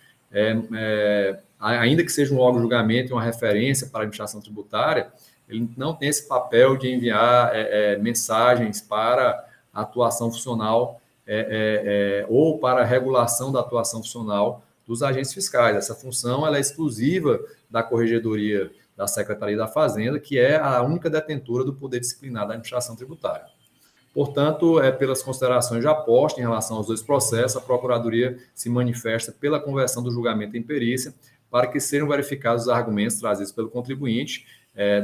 S5: ainda que seja um órgão de julgamento e uma referência para a administração tributária, ele não tem esse papel de enviar mensagens para a atuação funcional ou para a regulação da atuação funcional dos agentes fiscais. Essa função ela é exclusiva da Corregedoria da Secretaria da Fazenda, que é a única detentora do poder disciplinar da administração tributária. Portanto, pelas considerações já postas em relação aos dois processos, a Procuradoria se manifesta pela conversão do julgamento em perícia para que sejam verificados os argumentos trazidos pelo contribuinte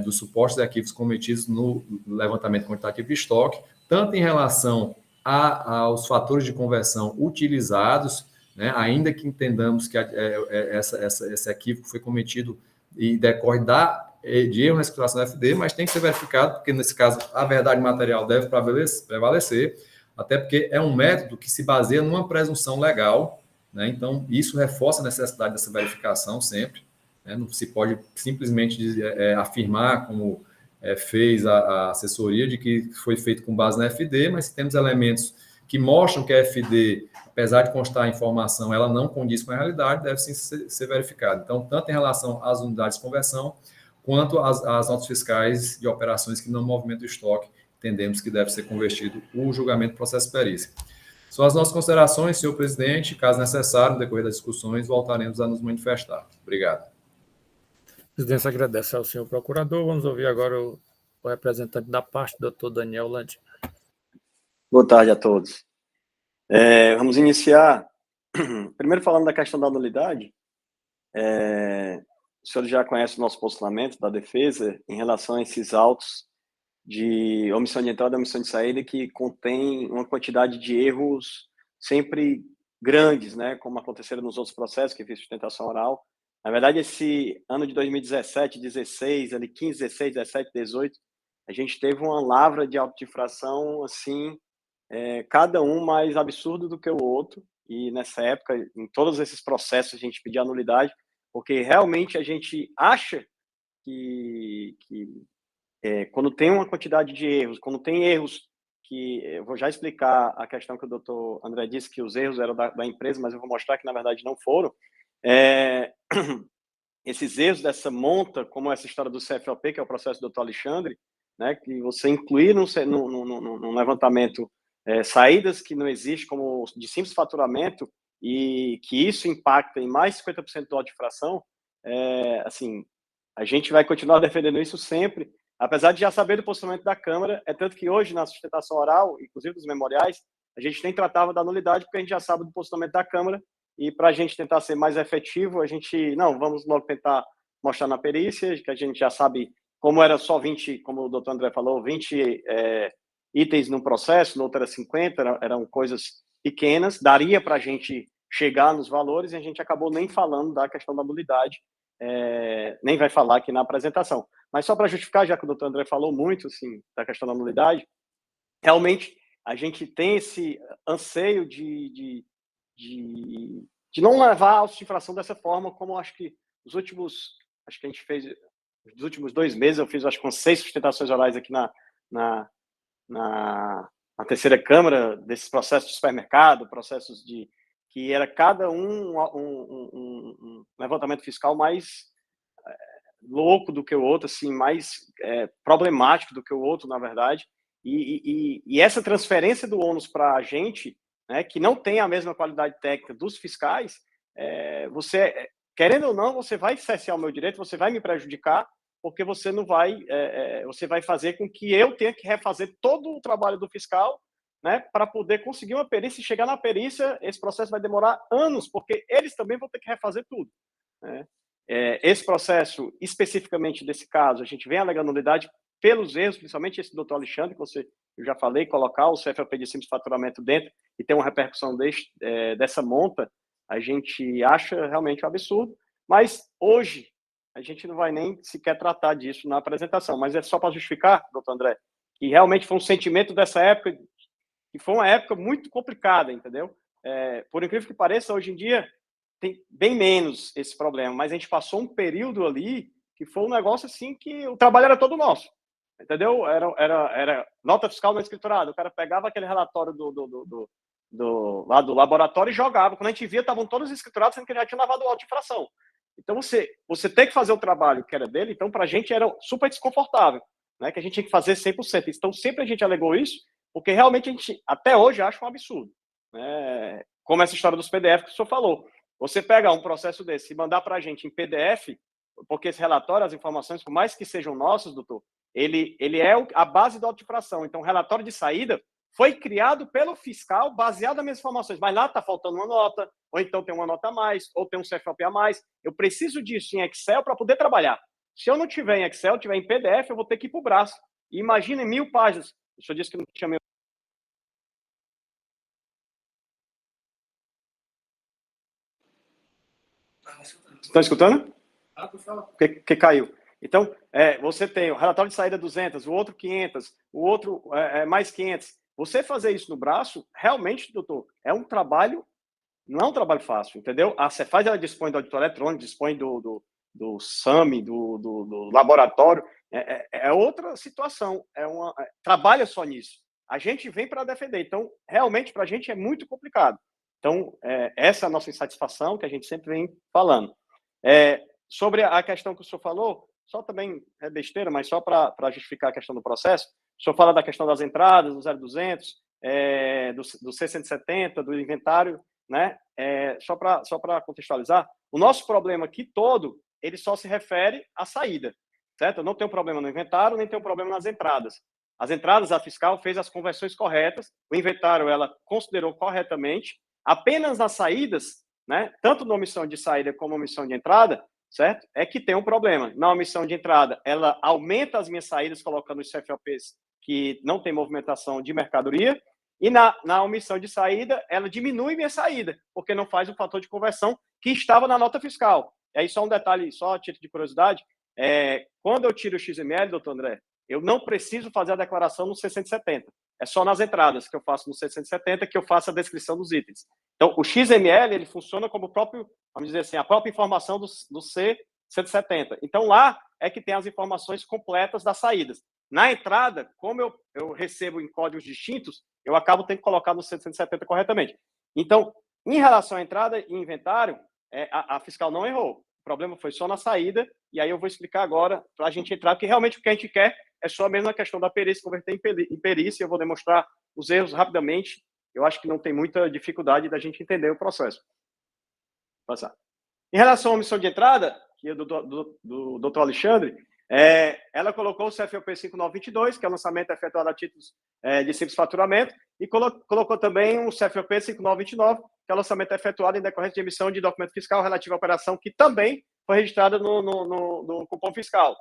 S5: dos supostos equívocos cometidos no levantamento quantitativo de estoque, tanto em relação aos fatores de conversão utilizados, né, ainda que entendamos que esse equívoco foi cometido e decorre de erro na escrituração da FD, mas tem que ser verificado, porque nesse caso a verdade material deve prevalecer, até porque é um método que se baseia numa presunção legal, né? Então isso reforça a necessidade dessa verificação sempre, né? Não se pode simplesmente afirmar, como fez a assessoria, de que foi feito com base na FD, mas se temos elementos que mostram que a FD, apesar de constar a informação, ela não condiz com a realidade, deve sim ser verificado. Então, tanto em relação às unidades de conversão, quanto às notas fiscais de operações que não movimentam o estoque, entendemos que deve ser convertido o julgamento do processo de perícia. São as nossas considerações, senhor presidente. Caso necessário, no decorrer das discussões, voltaremos a nos manifestar. Obrigado.
S1: A presidência agradece ao senhor procurador. Vamos ouvir agora o representante da parte, doutor Daniel Landim.
S6: Boa tarde a todos. Vamos iniciar, primeiro falando da questão da nulidade. O senhor já conhece o nosso posicionamento da defesa em relação a esses autos de omissão de entrada e omissão de saída que contém uma quantidade de erros sempre grandes, né, como aconteceram nos outros processos que fiz sustentação oral. Na verdade, esse ano de 2017, 16, ali 15, 16, 17, 18, a gente teve uma lavra de auto de infração, assim, cada um mais absurdo do que o outro, e nessa época, em todos esses processos, a gente pedia a nulidade, porque realmente a gente acha que quando tem uma quantidade de erros, quando tem erros que... Eu vou já explicar a questão que o doutor André disse, que os erros eram da empresa, mas eu vou mostrar que, na verdade, não foram. Esses erros dessa monta, como essa história do CFOP, que é o processo do doutor Alexandre, né, que você incluir num levantamento saídas que não existem, como de simples faturamento, e que isso impacta em mais de 50% do auto de fração, assim, a gente vai continuar defendendo isso sempre, apesar de já saber do posicionamento da Câmara, tanto que hoje, na sustentação oral, inclusive dos memoriais, a gente nem tratava da nulidade, porque a gente já sabe do posicionamento da Câmara, e para a gente tentar ser mais efetivo, a gente, vamos logo tentar mostrar na perícia, que a gente já sabe como era só 20, como o doutor André falou, 20 itens no processo, no outro era 50, eram coisas pequenas, daria para a gente chegar nos valores, e a gente acabou nem falando da questão da nulidade, nem vai falar aqui na apresentação. Mas só para justificar, já que o doutor André falou muito assim, da questão da nulidade, realmente a gente tem esse anseio de não levar a auto de infração dessa forma, como acho que a gente fez, nos últimos 2 meses, eu fiz acho que umas 6 sustentações orais aqui na terceira Câmara, desses processos de supermercado, processos que era cada um levantamento fiscal mais louco do que o outro, assim, mais problemático do que o outro, na verdade, e essa transferência do ônus para a gente, né, que não tem a mesma qualidade técnica dos fiscais, você, querendo ou não, você vai cercear o meu direito, você vai me prejudicar, porque você não vai, você vai fazer com que eu tenha que refazer todo o trabalho do fiscal, né, para poder conseguir uma perícia, e chegar na perícia, esse processo vai demorar anos, porque eles também vão ter que refazer tudo, né? Esse processo, especificamente desse caso, a gente vem alegando nulidade pelos erros, principalmente esse do doutor Alexandre, que eu já falei, colocar o CFLP de simples faturamento dentro e ter uma repercussão dessa monta, a gente acha realmente um absurdo, mas hoje a gente não vai nem sequer tratar disso na apresentação, mas é só para justificar, doutor André, que realmente foi um sentimento dessa época, que foi uma época muito complicada, entendeu? Por incrível que pareça, hoje em dia tem bem menos esse problema, mas a gente passou um período ali que foi um negócio assim que o trabalho era todo nosso, entendeu? Era nota fiscal não escriturada, o cara pegava aquele relatório lá do laboratório e jogava. Quando a gente via, estavam todos escriturados, sendo que ele já tinha lavado o auto de infração. Então, você tem que fazer o trabalho que era dele, então, para a gente era super desconfortável, né? Que a gente tinha que fazer 100%. Então, sempre a gente alegou isso, porque realmente a gente, até hoje, acha um absurdo, né? Como essa história dos PDF que o senhor falou. Você pega um processo desse e mandar para a gente em PDF, porque esse relatório, as informações, por mais que sejam nossas, doutor, ele é a base da auto de infração. Então, o relatório de saída foi criado pelo fiscal baseado nas minhas informações, mas lá está faltando uma nota, ou então tem uma nota a mais, ou tem um CFLP a mais. Eu preciso disso em Excel para poder trabalhar. Se eu não tiver em Excel, tiver em PDF, eu vou ter que ir para o braço. E imagina 1000 páginas. O senhor disse que não tinha meu. Estão escutando? Que caiu. Então, você tem o relatório de saída 200, o outro 500, o outro mais 500. Você fazer isso no braço, realmente, doutor, é um trabalho, não é um trabalho fácil, entendeu? A Cefaz, ela dispõe do auditor eletrônico, dispõe do SAMI, do laboratório, é outra situação, trabalha só nisso. A gente vem para defender, então, realmente, para a gente é muito complicado. Então, essa é a nossa insatisfação, que a gente sempre vem falando. Sobre a questão que o senhor falou, só também é besteira, mas só para justificar a questão do processo, o senhor fala da questão das entradas, do 0200, do C170, do inventário, né? Só para contextualizar, o nosso problema aqui todo, ele só se refere à saída, certo? Eu não tenho problema no inventário, nem tenho problema nas entradas. As entradas, a fiscal fez as conversões corretas, o inventário ela considerou corretamente, apenas nas saídas, né? Tanto na omissão de saída como na omissão de entrada, certo? É que tem um problema. Na omissão de entrada, ela aumenta as minhas saídas, colocando os CFLPs que não tem movimentação de mercadoria, e na omissão de saída, ela diminui minha saída, porque não faz o fator de conversão que estava na nota fiscal. E aí, só um detalhe, só a título de curiosidade, quando eu tiro o XML, doutor André, eu não preciso fazer a declaração no C170. É só nas entradas que eu faço no C170 que eu faço a descrição dos itens. Então, o XML, ele funciona como o próprio, vamos dizer assim, a própria informação do C170. Então, lá é que tem as informações completas das saídas. Na entrada, como eu recebo em códigos distintos, eu acabo tendo que colocar no C170 corretamente. Então, em relação à entrada e inventário, a fiscal não errou. O problema foi só na saída, e aí eu vou explicar agora para a gente entrar, porque realmente o que a gente quer é só a mesma questão da perícia, converter em perícia. Eu vou demonstrar os erros rapidamente. Eu acho que não tem muita dificuldade da gente entender o processo. Passar. Em relação à omissão de entrada, que é do doutor Alexandre, ela colocou o CFLP 5922, que é o lançamento efetuado a títulos de simples faturamento, e colocou também o CFLP 5929, que é o lançamento efetuado em decorrência de emissão de documento fiscal relativo à operação, que também foi registrada no cupom fiscal.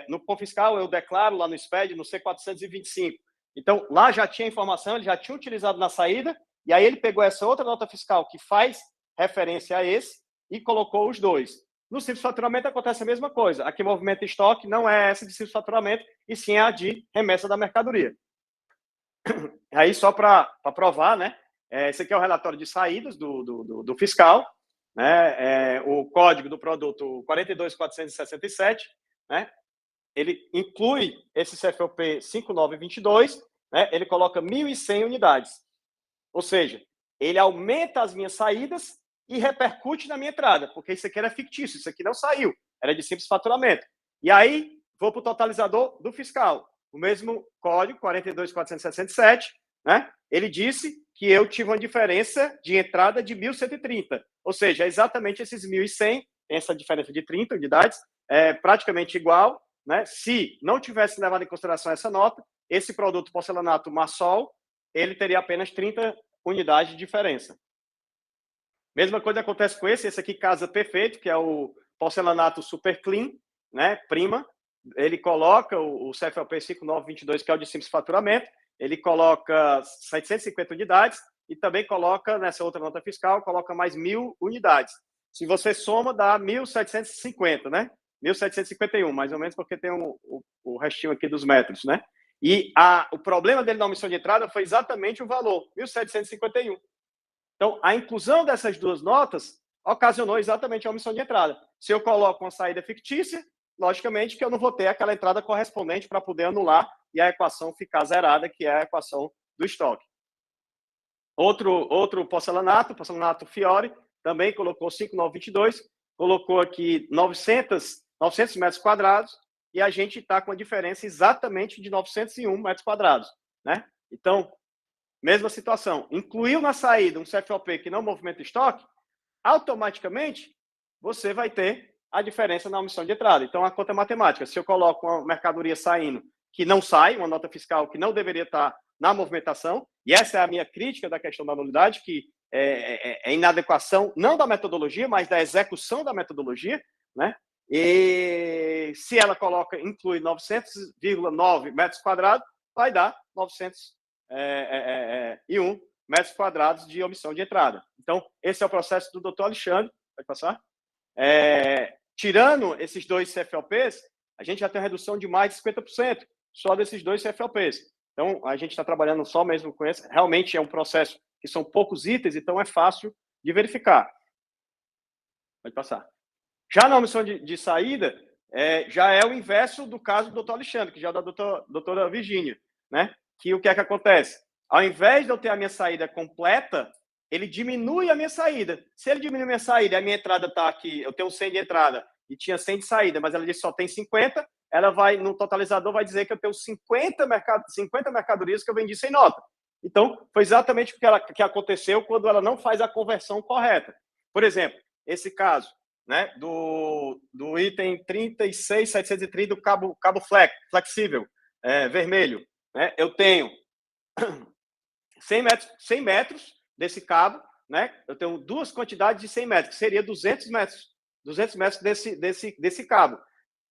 S6: No cupom fiscal, eu declaro lá no SPED, no C425. Então, lá já tinha informação, ele já tinha utilizado na saída, E aí ele pegou essa outra nota fiscal que faz referência a esse e colocou os dois. No simples faturamento acontece a mesma coisa. Aqui movimento estoque não é essa de simples faturamento, e sim a de remessa da mercadoria. Aí, só para provar, né? Esse aqui é o relatório de saídas do fiscal, né? O código do produto 42467, né? Ele inclui esse CFOP 5922, né? Ele coloca 1.100 unidades. Ou seja, ele aumenta as minhas saídas e repercute na minha entrada, porque isso aqui era fictício, isso aqui não saiu, era de simples faturamento. E aí, vou para o totalizador do fiscal. O mesmo código, 42467, né? Ele disse que eu tive uma diferença de entrada de 1.130, ou seja, exatamente esses 1.100, essa diferença de 30 unidades, é praticamente igual, né? Se não tivesse levado em consideração essa nota, esse produto porcelanato Massol, ele teria apenas 30 unidades de diferença. Mesma coisa acontece com esse aqui casa perfeito, que é o porcelanato Super Clean, né? Prima. Ele coloca o CFOP 5922, que é o de simples faturamento, ele coloca 750 unidades e também coloca, nessa outra nota fiscal, coloca mais 1.000 unidades. Se você soma, dá 1.750, né? 1.751, mais ou menos, porque tem o restinho aqui dos metros, né? E o problema dele na omissão de entrada foi exatamente o valor, 1.751. Então, a inclusão dessas duas notas ocasionou exatamente a omissão de entrada. Se eu coloco uma saída fictícia, logicamente que eu não vou ter aquela entrada correspondente para poder anular e a equação ficar zerada, que é a equação do estoque. Outro porcelanato Fiore, também colocou 5922, colocou aqui 900 metros quadrados, e a gente está com a diferença exatamente de 901 metros quadrados, né? Então, mesma situação. Incluiu na saída um CFOP que não movimenta estoque, automaticamente você vai ter a diferença na omissão de entrada. Então, a conta é matemática. Se eu coloco uma mercadoria saindo que não sai, uma nota fiscal que não deveria estar na movimentação, e essa é a minha crítica da questão da nulidade, que é inadequação não da metodologia, mas da execução da metodologia, né? E se ela inclui 900,9 metros quadrados, vai dar 901 metros quadrados de omissão de entrada. Então, esse é o processo do doutor Alexandre. Pode passar? Tirando esses dois CFOPs, a gente já tem uma redução de mais de 50% só desses dois CFOPs. Então, a gente está trabalhando só mesmo com esse. Realmente é um processo que são poucos itens, então é fácil de verificar. Pode passar. Já na omissão de saída, já é o inverso do caso do doutor Alexandre, que já é da doutora Virgínia, né? Que o que é que acontece? Ao invés de eu ter a minha saída completa, ele diminui a minha saída. Se ele diminui a minha saída, a minha entrada está aqui, eu tenho 100 de entrada e tinha 100 de saída, mas ela diz que só tem 50, ela vai, no totalizador, vai dizer que eu tenho 50 mercadorias que eu vendi sem nota. Então, foi exatamente o que aconteceu quando ela não faz a conversão correta. Por exemplo, esse caso, né, do item 36.730 do cabo flexível, vermelho, né, eu tenho 100 metros desse cabo, né, eu tenho duas quantidades de 100 metros, que seria 200 metros desse cabo.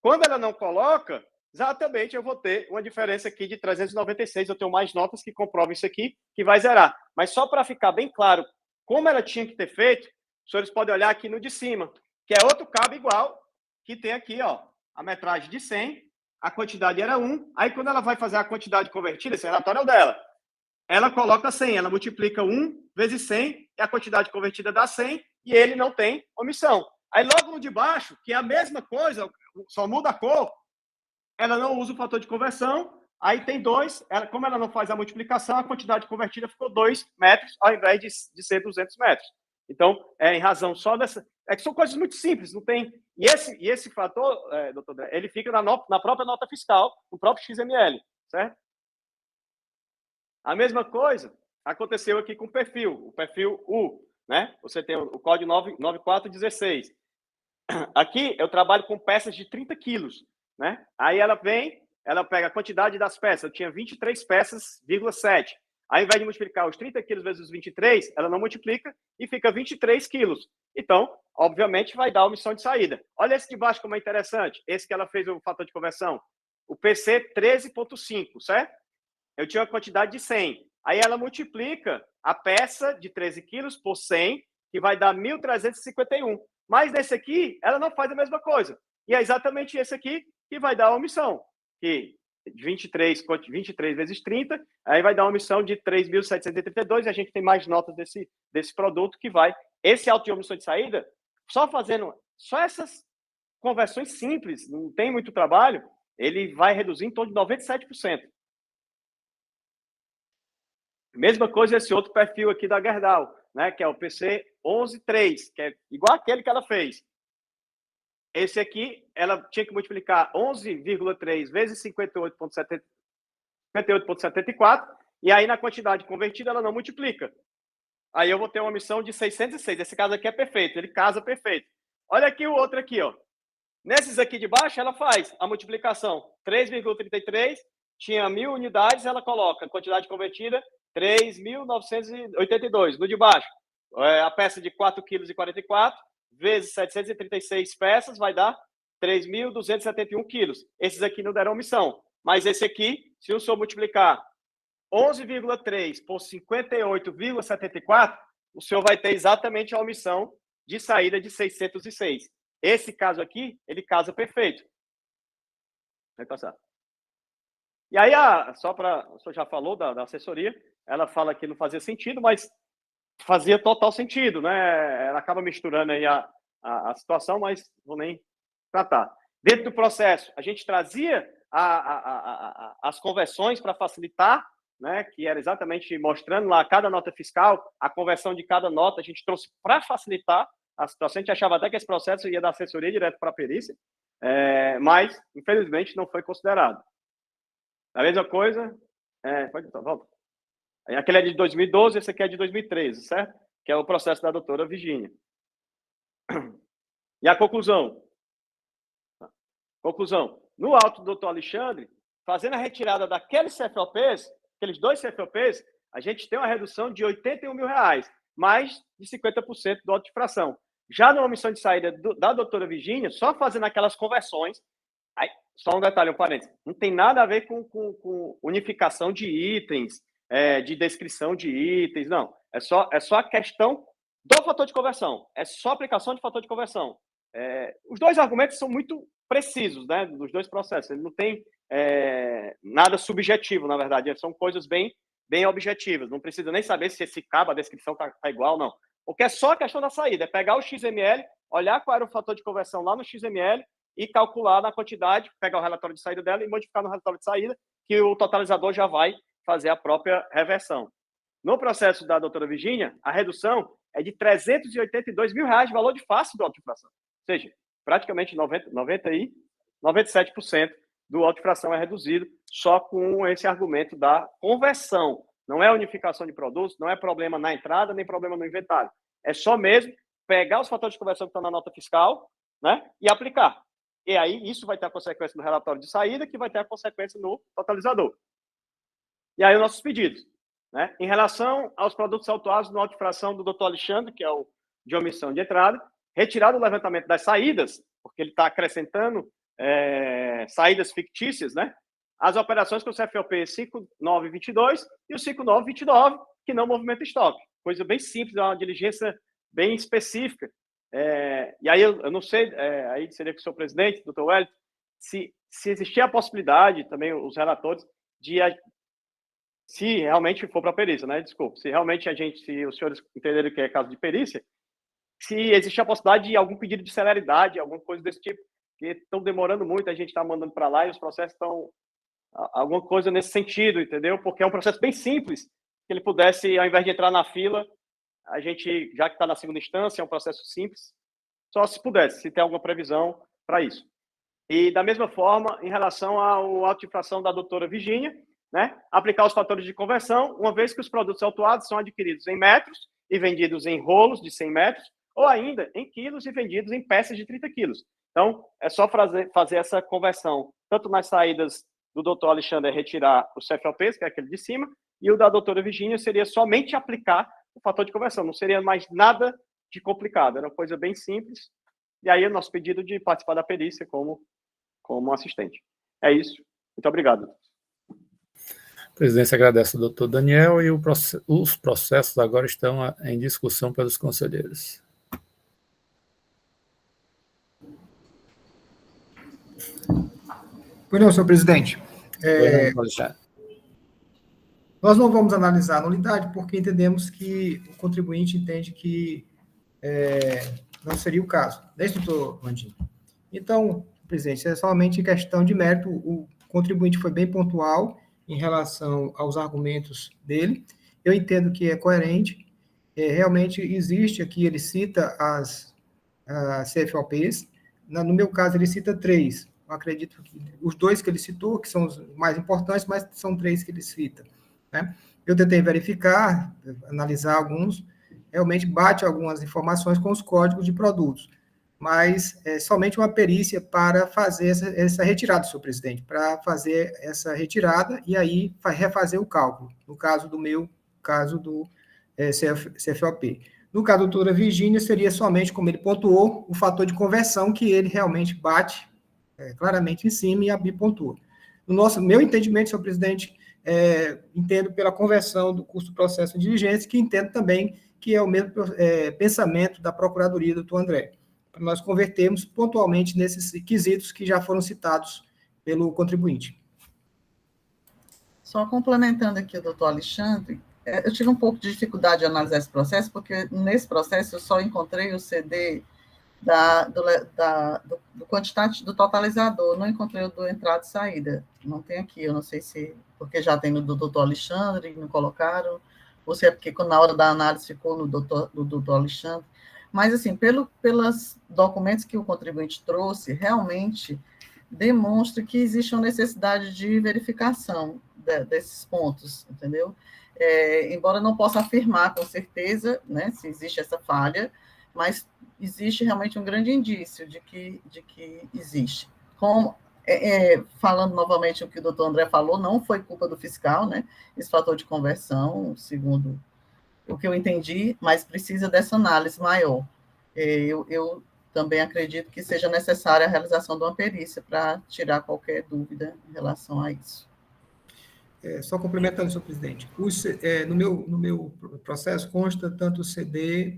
S6: Quando ela não coloca, exatamente eu vou ter uma diferença aqui de 396, eu tenho mais notas que comprovam isso aqui, que vai zerar. Mas só para ficar bem claro como ela tinha que ter feito, os senhores podem olhar aqui no de cima, que é outro cabo igual, que tem aqui, ó, a metragem de 100, a quantidade era 1, aí quando ela vai fazer a quantidade convertida, esse relatório é o dela, ela coloca 100, ela multiplica 1 vezes 100, e a quantidade convertida dá 100, e ele não tem omissão. Aí logo no de baixo, que é a mesma coisa, só muda a cor, ela não usa o fator de conversão, aí tem 2, como ela não faz a multiplicação, a quantidade convertida ficou 2 metros, ao invés de ser 200 metros. Então, em razão só dessa... É que são coisas muito simples, não tem... E esse fator, doutor André, ele fica na própria nota fiscal, no próprio XML, certo? A mesma coisa aconteceu aqui com o perfil U, né? Você tem o código 9416. Aqui eu trabalho com peças de 30 quilos, né? Aí ela pega a quantidade das peças. Eu tinha 23 peças, 7. Ao invés de multiplicar os 30 quilos vezes os 23, ela não multiplica e fica 23 quilos. Então, obviamente, vai dar omissão de saída. Olha esse de baixo como é interessante. Esse que ela fez o fator de conversão. O PC 13.5, certo? Eu tinha uma quantidade de 100. Aí ela multiplica a peça de 13 quilos por 100, que vai dar 1.351. Mas nesse aqui, ela não faz a mesma coisa. E é exatamente esse aqui que vai dar a omissão, que 23 vezes 30, aí vai dar uma omissão de 3.732, e a gente tem mais notas desse produto que vai... Esse auto de omissão de saída, só essas conversões simples, não tem muito trabalho, ele vai reduzir em torno de 97%. Mesma coisa esse outro perfil aqui da Gerdau, né, que é o PC 11.3, que é igual aquele que ela fez. Esse aqui, ela tinha que multiplicar 11,3 vezes 58,74, e aí na quantidade convertida ela não multiplica. Aí eu vou ter uma omissão de 606. Esse caso aqui é perfeito, ele casa perfeito. Olha aqui o outro aqui, ó. Nesses aqui de baixo, ela faz a multiplicação 3,33, tinha 1.000 unidades, ela coloca a quantidade convertida 3.982. No de baixo, a peça de 4,44 kg, vezes 736 peças, vai dar 3.271 quilos. Esses aqui não deram omissão. Mas esse aqui, se o senhor multiplicar 11,3 por 58,74, o senhor vai ter exatamente a omissão de saída de 606. Esse caso aqui, ele casa perfeito. Vai passar. E aí, só para... O senhor já falou da assessoria, ela fala que não fazia sentido, mas fazia total sentido, né? Ela acaba misturando aí a situação, mas vou nem tratar. Dentro do processo, a gente trazia as conversões para facilitar, né? Que era exatamente mostrando lá cada nota fiscal, a conversão de cada nota, a gente trouxe para facilitar a situação. A gente achava até que esse processo ia da assessoria direto para a perícia, mas, infelizmente, não foi considerado. A mesma coisa... pode então, volta. Aquele é de 2012, esse aqui é de 2013, certo? Que é o processo da doutora Virgínia. E a conclusão? Conclusão. No auto do doutor Alexandre, fazendo a retirada daqueles CFOPs, aqueles dois CFOPs, a gente tem uma redução de R$81 mil, mais de 50% do auto de fração. Já na omissão de saída da doutora Virgínia, só fazendo aquelas conversões, aí, só um detalhe, um parênteses, não tem nada a ver com unificação de itens, de descrição de itens, não. É só a questão do fator de conversão. É só aplicação de fator de conversão. Os dois argumentos são muito precisos, né, dos dois processos. Ele não tem nada subjetivo, na verdade. São coisas bem objetivas. Não precisa nem saber se esse cabo, a descrição está igual, não. Porque é só a questão da saída. É pegar o XML, olhar qual era o fator de conversão lá no XML e calcular na quantidade, pegar o relatório de saída dela e modificar no relatório de saída, que o totalizador já vai fazer a própria reversão. No processo da doutora Virgínia, a redução é de R$382 mil de valor de face do auto de fração. Ou seja, praticamente 97% do auto de fração é reduzido só com esse argumento da conversão. Não é unificação de produtos, não é problema na entrada, nem problema no inventário. É só mesmo pegar os fatores de conversão que estão na nota fiscal, né, e aplicar. E aí isso vai ter a consequência no relatório de saída, que vai ter a consequência no totalizador. E aí os nossos pedidos, né? Em relação aos produtos autuados no auto de fração do doutor Alexandre, que é o de omissão de entrada, retirar do levantamento das saídas, porque ele está acrescentando saídas fictícias, né? As operações com o CFOP 5922 e o 5929, que não movimenta estoque. Coisa bem simples, é uma diligência bem específica. E aí eu não sei, aí seria com o senhor presidente, doutor Wellington, se existia a possibilidade, também os relatores, se realmente for para a perícia, né? Desculpa, se realmente se os senhores entenderem que é caso de perícia, se existe a possibilidade de algum pedido de celeridade, alguma coisa desse tipo, que estão demorando muito, a gente está mandando para lá e os processos estão... Alguma coisa nesse sentido, entendeu? Porque é um processo bem simples, que ele pudesse, ao invés de entrar na fila, a gente, já que está na segunda instância, é um processo simples, só se pudesse, se tem alguma previsão para isso. E, da mesma forma, em relação ao auto de fração da doutora Virgínia, né, aplicar os fatores de conversão, uma vez que os produtos autuados são adquiridos em metros e vendidos em rolos de 100 metros, ou ainda em quilos e vendidos em peças de 30 quilos. Então, é só fazer essa conversão, tanto nas saídas do doutor Alexandre, retirar o CFOP, que é aquele de cima, e o da doutora Virgínia seria somente aplicar o fator de conversão, não seria mais nada de complicado, era uma coisa bem simples. E aí, o nosso pedido de participar da perícia como assistente. É isso. Muito obrigado.
S1: A presidência agradece ao doutor Daniel e os processos agora estão em discussão pelos conselheiros.
S4: Pois não, senhor presidente.
S1: Alexandre.
S4: Nós não vamos analisar a nulidade porque entendemos que o contribuinte entende que não seria o caso. É isso, doutor Landim? Então, presidente, é somente questão de mérito. O contribuinte foi bem pontual em relação aos argumentos dele. Eu entendo que é coerente. Realmente existe aqui, ele cita as CFOPs. No meu caso, ele cita 3. Eu acredito que os 2 que ele citou, que são os mais importantes, mas são 3 que ele cita, né? Eu tentei verificar, analisar alguns, realmente bate algumas informações com os códigos de produtos, mas é somente uma perícia para fazer essa retirada, senhor presidente, para fazer essa retirada e aí refazer o cálculo, no caso do meu, caso do CFOP. No caso da doutora Virgínia, seria somente, como ele pontuou, o fator de conversão que ele realmente bate claramente em cima e a BI pontua. No meu entendimento, senhor presidente, entendo pela conversão do custo do processo de diligência, que entendo também que é o mesmo pensamento da Procuradoria, doutor André, para nós convertermos pontualmente nesses quesitos que já foram citados pelo contribuinte.
S3: Só complementando aqui o doutor Alexandre, eu tive um pouco de dificuldade de analisar esse processo, porque nesse processo eu só encontrei o CD do quantitativo do totalizador, não encontrei o do entrada e saída. Não tem aqui, eu não sei se porque já tem no do doutor Alexandre e não colocaram, ou se é porque na hora da análise ficou no do doutor Alexandre. Mas, assim, pelos documentos que o contribuinte trouxe, realmente demonstra que existe uma necessidade de verificação desses pontos, entendeu? Embora não possa afirmar com certeza, né, se existe essa falha, mas existe realmente um grande indício de que existe. Falando novamente o que o doutor André falou, não foi culpa do fiscal, né, esse fator de conversão, segundo o que eu entendi, mas precisa dessa análise maior. Eu também acredito que seja necessária a realização de uma perícia para tirar qualquer dúvida em relação a isso.
S4: Só complementando, senhor presidente, no meu processo consta tanto o CD,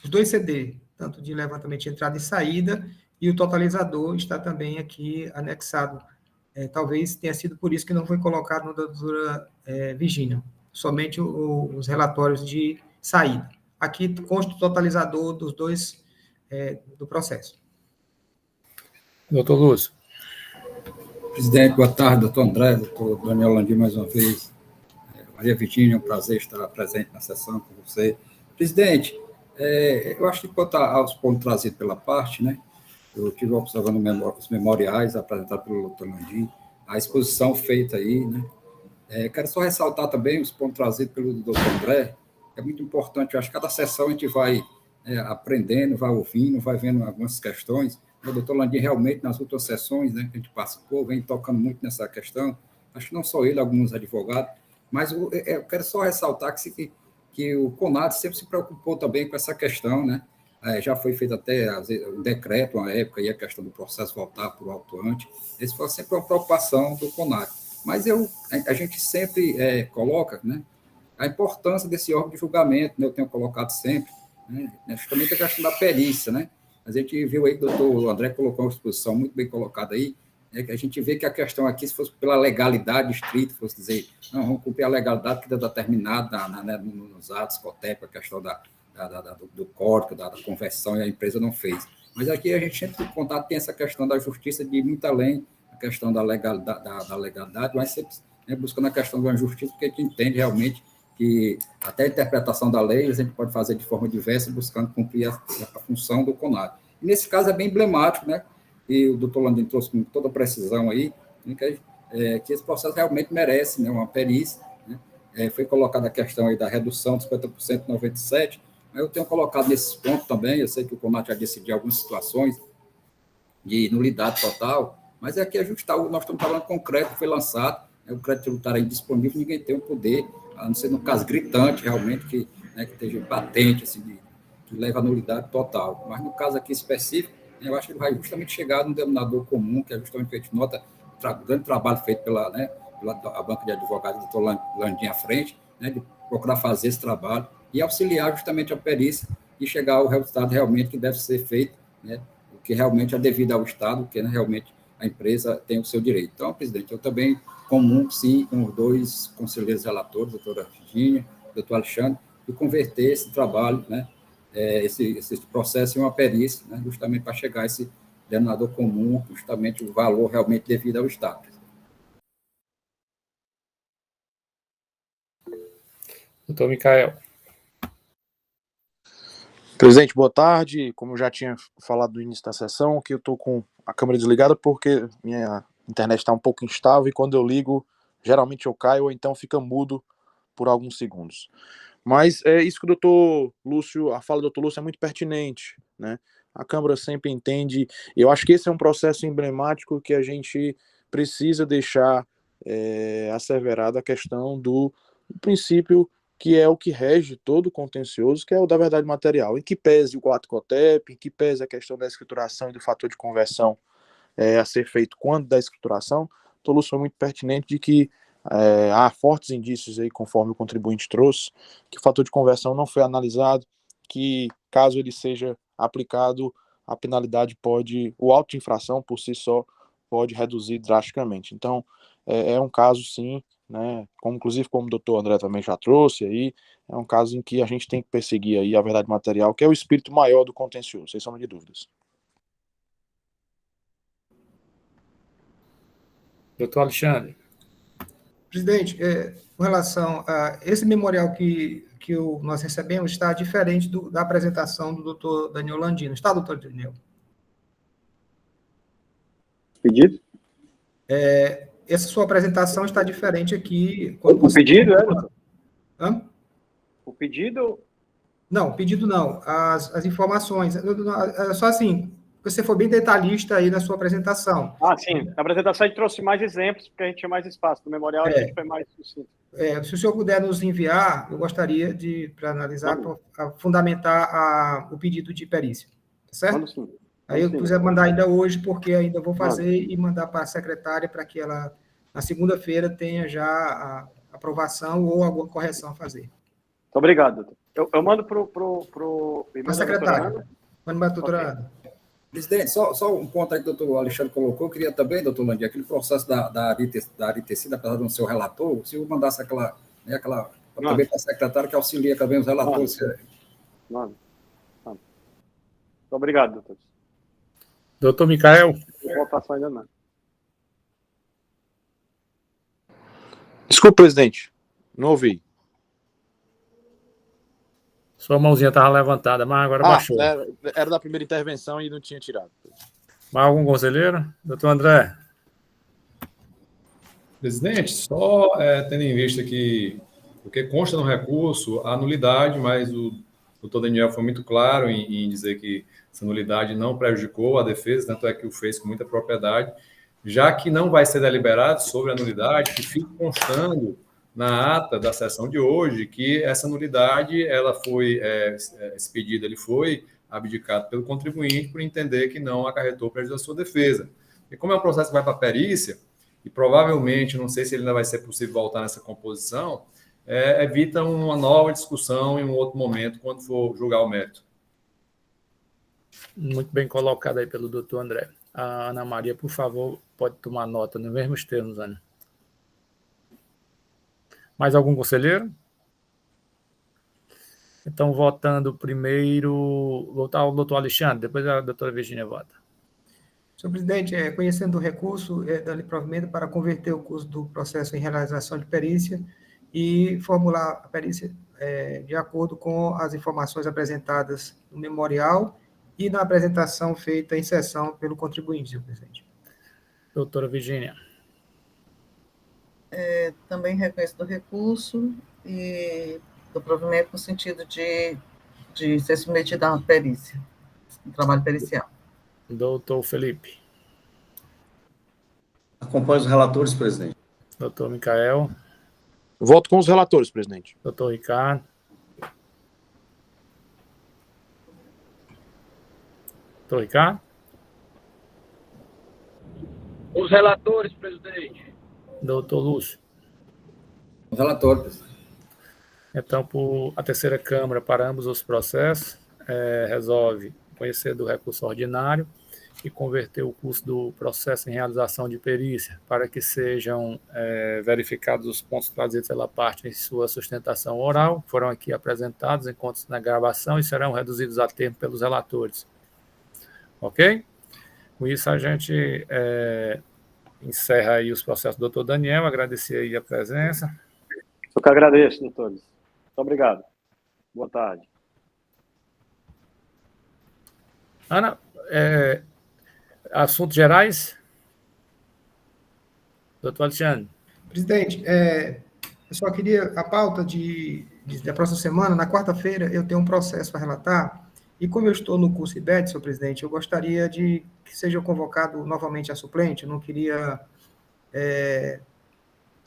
S4: os 2 CD, tanto de levantamento de entrada e saída, e o totalizador está também aqui anexado. Talvez tenha sido por isso que não foi colocado no da doutora Virgínia, somente os relatórios de saída. Aqui consta o totalizador dos 2 do processo.
S1: Doutor Lúcio.
S7: Presidente, boa tarde, doutor André, doutor Daniel Landim, mais uma vez. Maria Virgínia, é um prazer estar presente na sessão com você. Presidente, eu acho que quanto aos pontos trazidos pela parte, né, eu estive observando os memoriais apresentados pelo doutor Landim, a exposição feita aí, né. Quero só ressaltar também os pontos trazidos pelo doutor André, é muito importante. Eu acho que cada sessão a gente vai aprendendo, vai ouvindo, vai vendo algumas questões. O doutor Landim realmente, nas outras sessões, né, que a gente participou, vem tocando muito nessa questão. Acho que não só ele, alguns advogados, mas eu quero só ressaltar que o CONAD sempre se preocupou também com essa questão, né? Já foi feito até um decreto, uma época, e a questão do processo voltar para o autuante. Esse foi sempre uma preocupação do CONAD. Mas a gente sempre coloca, né, a importância desse órgão de julgamento, né, eu tenho colocado sempre, né, justamente a questão da perícia, né? A gente viu aí que o doutor André colocou uma exposição muito bem colocada aí, né, que a gente vê que a questão aqui, se fosse pela legalidade estrita, fosse dizer, não, vamos cumprir a legalidade que está determinada nos atos, COTEP, a questão do código, da conversão, e a empresa não fez. Mas aqui a gente sempre tem essa questão da justiça de ir muito além, a questão da legalidade, mas sempre buscando a questão da justiça, porque a gente entende realmente que até a interpretação da lei a gente pode fazer de forma diversa, buscando cumprir a função do CONAD. E nesse caso é bem emblemático, né? E o doutor Landim trouxe com toda precisão aí, né, que esse processo realmente merece, né, uma perícia, né? Foi colocada a questão aí da redução de 50% em 97%, mas eu tenho colocado nesses pontos também. Eu sei que o CONAD já decidiu algumas situações de nulidade total, mas aqui ajustar, nós estamos falando concreto, foi lançado, né, o crédito tributário aí disponível, ninguém tem o poder, a não ser no caso gritante, realmente, que esteja patente, assim, que leva a nulidade total. Mas no caso aqui específico, eu acho que ele vai justamente chegar num denominador comum, que é justamente o que a gente nota, o grande trabalho feito a banca de advogados, o doutor Landim à frente, né, de procurar fazer esse trabalho e auxiliar justamente a perícia e chegar ao resultado realmente que deve ser feito, né, o que realmente é devido ao Estado, que, né, realmente a empresa tem o seu direito. Então, presidente, eu também comungo, sim, com os dois conselheiros relatores, a doutora Virginia, o doutor Alexandre, de converter esse trabalho, né, esse processo em uma perícia, né, justamente para chegar a esse denominador comum, justamente o valor realmente devido ao Estado.
S1: Doutor Micael.
S8: Presidente, boa tarde. Como eu já tinha falado no início da sessão, aqui eu estou com a câmera desligada porque minha internet está um pouco instável e quando eu ligo, geralmente eu caio ou então fica mudo por alguns segundos. Mas é isso que o doutor Lúcio, a fala do doutor Lúcio é muito pertinente, né? A Câmara sempre entende, eu acho que esse é um processo emblemático que a gente precisa deixar asseverado a questão do princípio que é o que rege todo o contencioso, que é o da verdade material, em que pese o ato COTEP, em que pese a questão da escrituração e do fator de conversão a ser feito quando da escrituração. O doutor Lúcio foi muito pertinente de que há fortes indícios aí, conforme o contribuinte trouxe, que o fator de conversão não foi analisado, que caso ele seja aplicado, a penalidade o auto de infração por si só pode reduzir drasticamente. Então, é um caso sim, né, inclusive como o doutor André também já trouxe aí, é um caso em que a gente tem que perseguir aí a verdade material, que é o espírito maior do contencioso, sem sombra de dúvidas.
S1: Doutor Alexandre.
S4: Presidente, com relação a esse memorial que nós recebemos, está diferente da apresentação do doutor Daniel Landino. Está, doutor Daniel?
S6: Pedido?
S4: Essa sua apresentação está diferente aqui.
S6: O pedido, doutor?
S4: Hã?
S6: O pedido?
S4: Não, o pedido não. As informações. É só assim, você foi bem detalhista aí na sua apresentação.
S6: Ah, sim. Na apresentação a gente trouxe mais exemplos, porque a gente tinha mais espaço. No memorial a gente foi mais sucinto.
S4: Se o senhor puder nos enviar, eu gostaria para analisar, para fundamentar o pedido de perícia. Tá certo?
S6: Vamos sim.
S4: Aí eu quiser mandar ainda hoje, porque ainda vou fazer e mandar para a secretária para que ela, na segunda-feira, tenha já a aprovação ou alguma correção a fazer.
S6: Muito obrigado, doutor. Eu mando para
S4: a secretária. Manda para a doutora Ana.
S7: Presidente, só um ponto aí que o doutor Alexandre colocou, eu queria também, doutor Landim, aquele processo da Aritecida, apesar de não ser o relator, se eu mandasse aquela também para a secretária que auxilia também os relatores.
S6: Muito obrigado, doutor.
S1: Doutor Micael.
S6: Votação ainda não.
S8: Desculpe, presidente, não ouvi.
S1: Sua mãozinha estava levantada, mas agora baixou.
S8: Era da primeira intervenção e não tinha tirado.
S1: Mais algum conselheiro? Doutor André.
S5: Presidente, só tendo em vista que, porque consta no recurso a nulidade, mas o doutor Daniel foi muito claro em dizer que essa nulidade não prejudicou a defesa, tanto é que o fez com muita propriedade, já que não vai ser deliberado sobre a nulidade, que fica constando na ata da sessão de hoje que essa nulidade, ela foi, esse pedido ele foi abdicado pelo contribuinte por entender que não acarretou prejuízo à sua defesa. E como é um processo que vai para a perícia, e provavelmente, não sei se ainda vai ser possível voltar nessa composição, evita uma nova discussão em um outro momento, quando for julgar o mérito.
S1: Muito bem colocado aí pelo doutor André. A Ana Maria, por favor, pode tomar nota nos mesmos termos, Ana. Mais algum conselheiro? Então, votando primeiro, votar o doutor Alexandre, depois a doutora Virginia vota.
S4: Senhor presidente, conhecendo o recurso, dá-lhe provimento para converter o curso do processo em realização de perícia e formular a perícia de acordo com as informações apresentadas no memorial e na apresentação feita em sessão pelo contribuinte, senhor presidente.
S1: Doutora Virginia.
S3: Também reconheço do recurso e do provimento no sentido de ser submetido a uma perícia, um trabalho pericial.
S1: Doutor Felipe.
S9: Acompanho os relatores, presidente.
S1: Doutor Micael.
S8: Voto com os relatores, presidente.
S1: Doutor Ricardo. Doutor Ricardo.
S10: Os relatores, presidente.
S1: Doutor Lúcio.
S7: Relator, presidente.
S1: Então, a terceira Câmara, para ambos os processos, resolve conhecer do recurso ordinário e converter o curso do processo em realização de perícia para que sejam verificados os pontos trazidos pela parte em sua sustentação oral, foram aqui apresentados, encontros na gravação e serão reduzidos a termo pelos relatores. Ok? Com isso, a gente encerra aí os processos do doutor Daniel, agradecer aí a presença.
S6: Eu que agradeço, doutores. Muito obrigado. Boa tarde.
S1: Ana, assuntos gerais? Doutor Alexandre.
S4: Presidente, eu só queria a pauta da próxima semana, na quarta-feira, eu tenho um processo para relatar, e como eu estou no curso IBET, senhor presidente, eu gostaria de que seja convocado novamente a suplente, eu não queria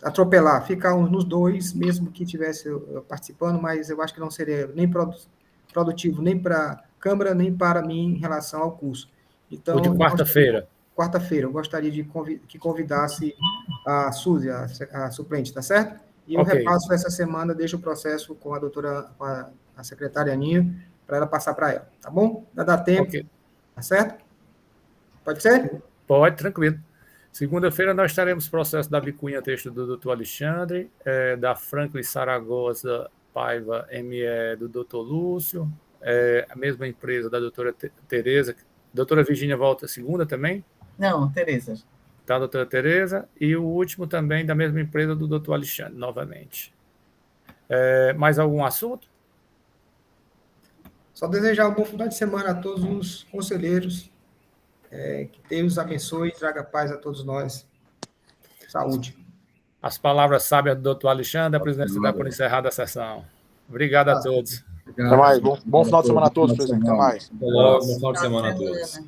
S4: atropelar, ficar nos dois, mesmo que estivesse participando, mas eu acho que não seria nem produtivo, nem para a Câmara, nem para mim em relação ao curso. Então,
S1: o de quarta-feira.
S4: Quarta-feira, eu gostaria de que convidasse a Suzy, a suplente, tá certo? E eu repasso essa semana, deixo o processo com a doutora, com a secretária Aninha, para ela passar para ela, tá bom? Dá tempo, tá certo? Pode ser?
S1: Pode, tranquilo. Segunda-feira nós teremos processo da Vicunha, texto do doutor Alexandre, da Franklin Saragossa Paiva, ME do doutor Lúcio, a mesma empresa da doutora Tereza. Doutora Virgínia volta segunda também?
S3: Não, Tereza.
S1: Tá, doutora Tereza. E o último também da mesma empresa do doutor Alexandre, novamente. Mais algum assunto?
S4: Só desejar um bom final de semana a todos os conselheiros. Que Deus os abençoe e traga paz a todos nós. Saúde.
S1: As palavras sábias do doutor Alexandre, a presidência dá por encerrada a sessão. Obrigado a todos.
S8: Até mais. Bom final de semana a todos, presidente. Até mais.
S5: Até logo. Bom final de semana a todos.